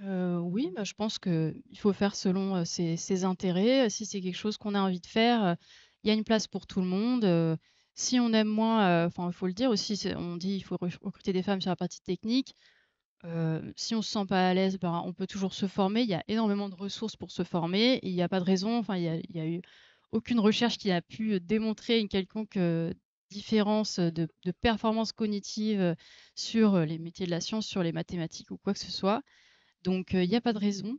S10: Oui, je pense qu'il faut faire selon ses intérêts. Si c'est quelque chose qu'on a envie de faire, il y a une place pour tout le monde. Si on aime moins, il faut le dire aussi, on dit il faut recruter des femmes sur la partie technique. Si on se sent pas à l'aise, on peut toujours se former. Il y a énormément de ressources pour se former. Et il n'y a pas de raison. Il y a eu aucune recherche qui a pu démontrer une quelconque différence de performance cognitive sur les métiers de la science, sur les mathématiques ou quoi que ce soit. Donc, il n'y a pas de raison.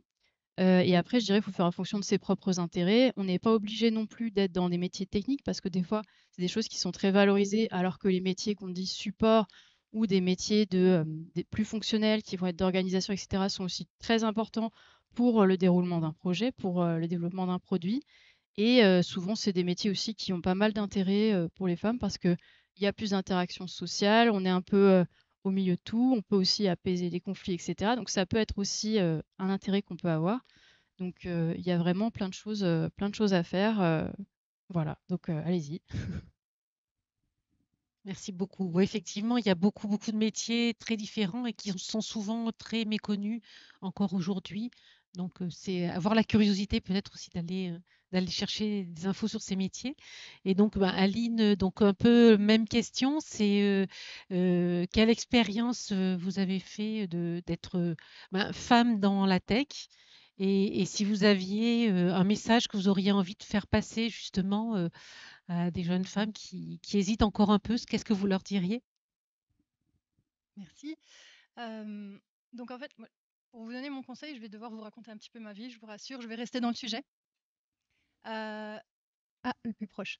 S10: Et après, je dirais, il faut faire en fonction de ses propres intérêts. On n'est pas obligé non plus d'être dans des métiers techniques parce que des fois, c'est des choses qui sont très valorisées, alors que les métiers qu'on dit support ou des métiers des plus fonctionnels qui vont être d'organisation, etc., sont aussi très importants pour le déroulement d'un projet, pour le développement d'un produit. Et souvent, c'est des métiers aussi qui ont pas mal d'intérêt pour les femmes parce qu'il y a plus d'interactions sociales, on est un peu au milieu de tout, on peut aussi apaiser les conflits, etc. Donc ça peut être aussi un intérêt qu'on peut avoir. Donc il y a vraiment plein de choses à faire. Voilà, donc allez-y.
S1: Merci beaucoup. Ouais, effectivement, il y a beaucoup de métiers très différents et qui sont souvent très méconnus encore aujourd'hui. Donc, c'est avoir la curiosité peut-être aussi d'aller chercher des infos sur ces métiers. Et donc, Aline, donc un peu même question, c'est quelle expérience vous avez fait d'être femme dans la tech et si vous aviez un message que vous auriez envie de faire passer justement à des jeunes femmes qui hésitent encore un peu, qu'est-ce que vous leur diriez?
S8: Merci. Donc en fait, pour vous donner mon conseil, je vais devoir vous raconter un petit peu ma vie, je vous rassure, je vais rester dans le sujet. Le plus proche.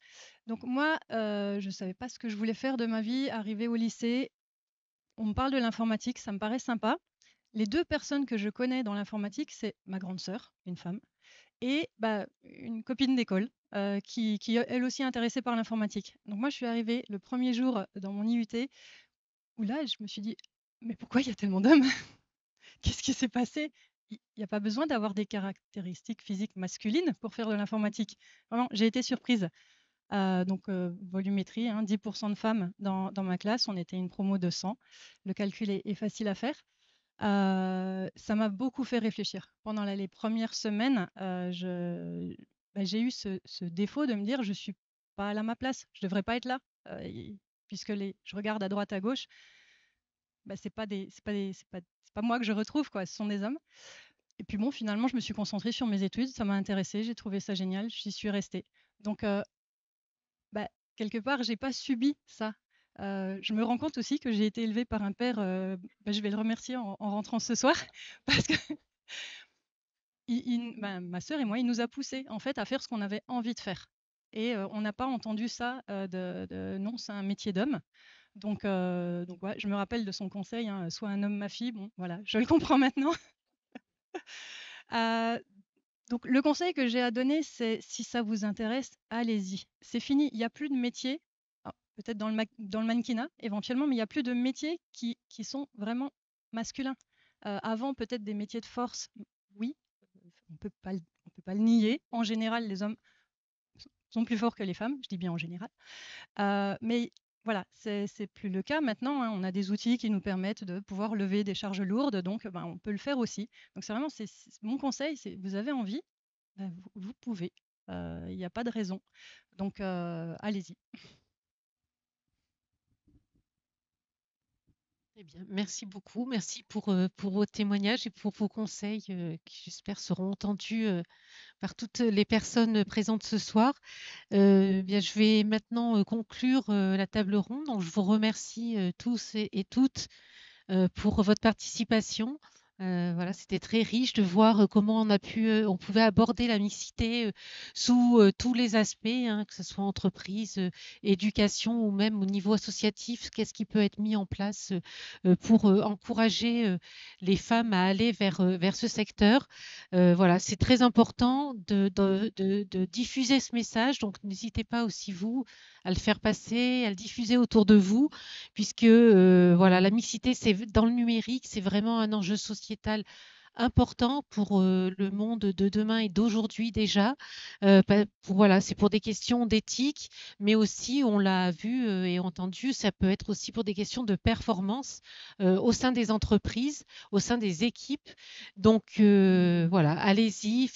S8: Donc moi, je ne savais pas ce que je voulais faire de ma vie. Arrivée au lycée, on me parle de l'informatique, ça me paraît sympa. Les 2 personnes que je connais dans l'informatique, c'est ma grande sœur, une femme, et une copine d'école. qui est elle aussi intéressée par l'informatique. Donc moi, je suis arrivée le premier jour dans mon IUT, où là, je me suis dit, mais pourquoi il y a tellement d'hommes? Qu'est-ce qui s'est passé? Il n'y a pas besoin d'avoir des caractéristiques physiques masculines pour faire de l'informatique. Vraiment, j'ai été surprise. Donc, volumétrie, 10% de femmes dans ma classe. On était une promo de 100. Le calcul est facile à faire. Ça m'a beaucoup fait réfléchir. Pendant les premières semaines, j'ai eu ce défaut de me dire: «Je suis pas à ma place, je devrais pas être là». Puisque je regarde à droite, à gauche, c'est pas moi que je retrouve, quoi, ce sont des hommes. Et puis bon, finalement, je me suis concentrée sur mes études, ça m'a intéressée, j'ai trouvé ça génial, j'y suis restée. Donc, quelque part, j'ai pas subi ça. Je me rends compte aussi que j'ai été élevée par un père, je vais le remercier en rentrant ce soir, parce que ma sœur et moi, il nous a poussés, en fait, à faire ce qu'on avait envie de faire. Et on n'a pas entendu ça, «Non, c'est un métier d'homme». Donc ouais, je me rappelle de son conseil, «Sois un homme, ma fille». Bon, voilà, je le comprends maintenant. Heu, donc le conseil que j'ai à donner, c'est: si ça vous intéresse, allez-y. C'est fini, il y a plus de métiers, alors peut-être dans le mannequinat éventuellement, mais il y a plus de métiers qui sont vraiment masculins. Avant, peut-être des métiers de force, oui, on peut pas le nier. En général, les hommes sont plus forts que les femmes, je dis bien en général. Mais voilà, c'est plus le cas maintenant, on a des outils qui nous permettent de pouvoir lever des charges lourdes, donc on peut le faire aussi. Donc c'est vraiment mon conseil, c'est: vous avez envie, vous pouvez. Il n'y a pas de raison. Donc allez-y.
S1: Très bien, merci beaucoup. Merci pour vos témoignages et pour vos conseils qui, j'espère, seront entendus par toutes les personnes présentes ce soir. Bien, je vais maintenant conclure la table ronde. Donc, je vous remercie tous et toutes pour votre participation. Voilà, c'était très riche de voir comment on pouvait aborder la mixité sous tous les aspects, que ce soit entreprise, éducation ou même au niveau associatif. Qu'est-ce qui peut être mis en place pour encourager les femmes à aller vers ce secteur. Voilà, c'est très important de diffuser ce message. Donc, n'hésitez pas aussi, vous, à le faire passer, à le diffuser autour de vous, puisque voilà, la mixité, dans le numérique, c'est vraiment un enjeu sociétal important pour le monde de demain et d'aujourd'hui déjà. Voilà, c'est pour des questions d'éthique, mais aussi, on l'a vu et entendu, ça peut être aussi pour des questions de performance au sein des entreprises, au sein des équipes. Donc voilà, allez-y,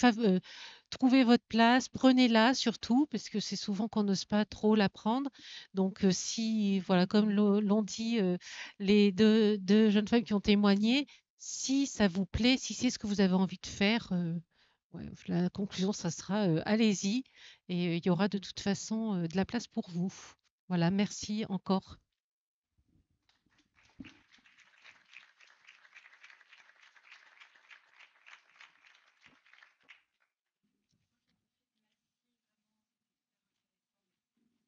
S1: trouvez votre place, prenez-la surtout, parce que c'est souvent qu'on n'ose pas trop la prendre. Donc, si, voilà, comme l'ont dit les deux jeunes femmes qui ont témoigné, si ça vous plaît, si c'est ce que vous avez envie de faire, ouais, la conclusion, ça sera allez-y, et il y aura de toute façon de la place pour vous. Voilà, merci encore.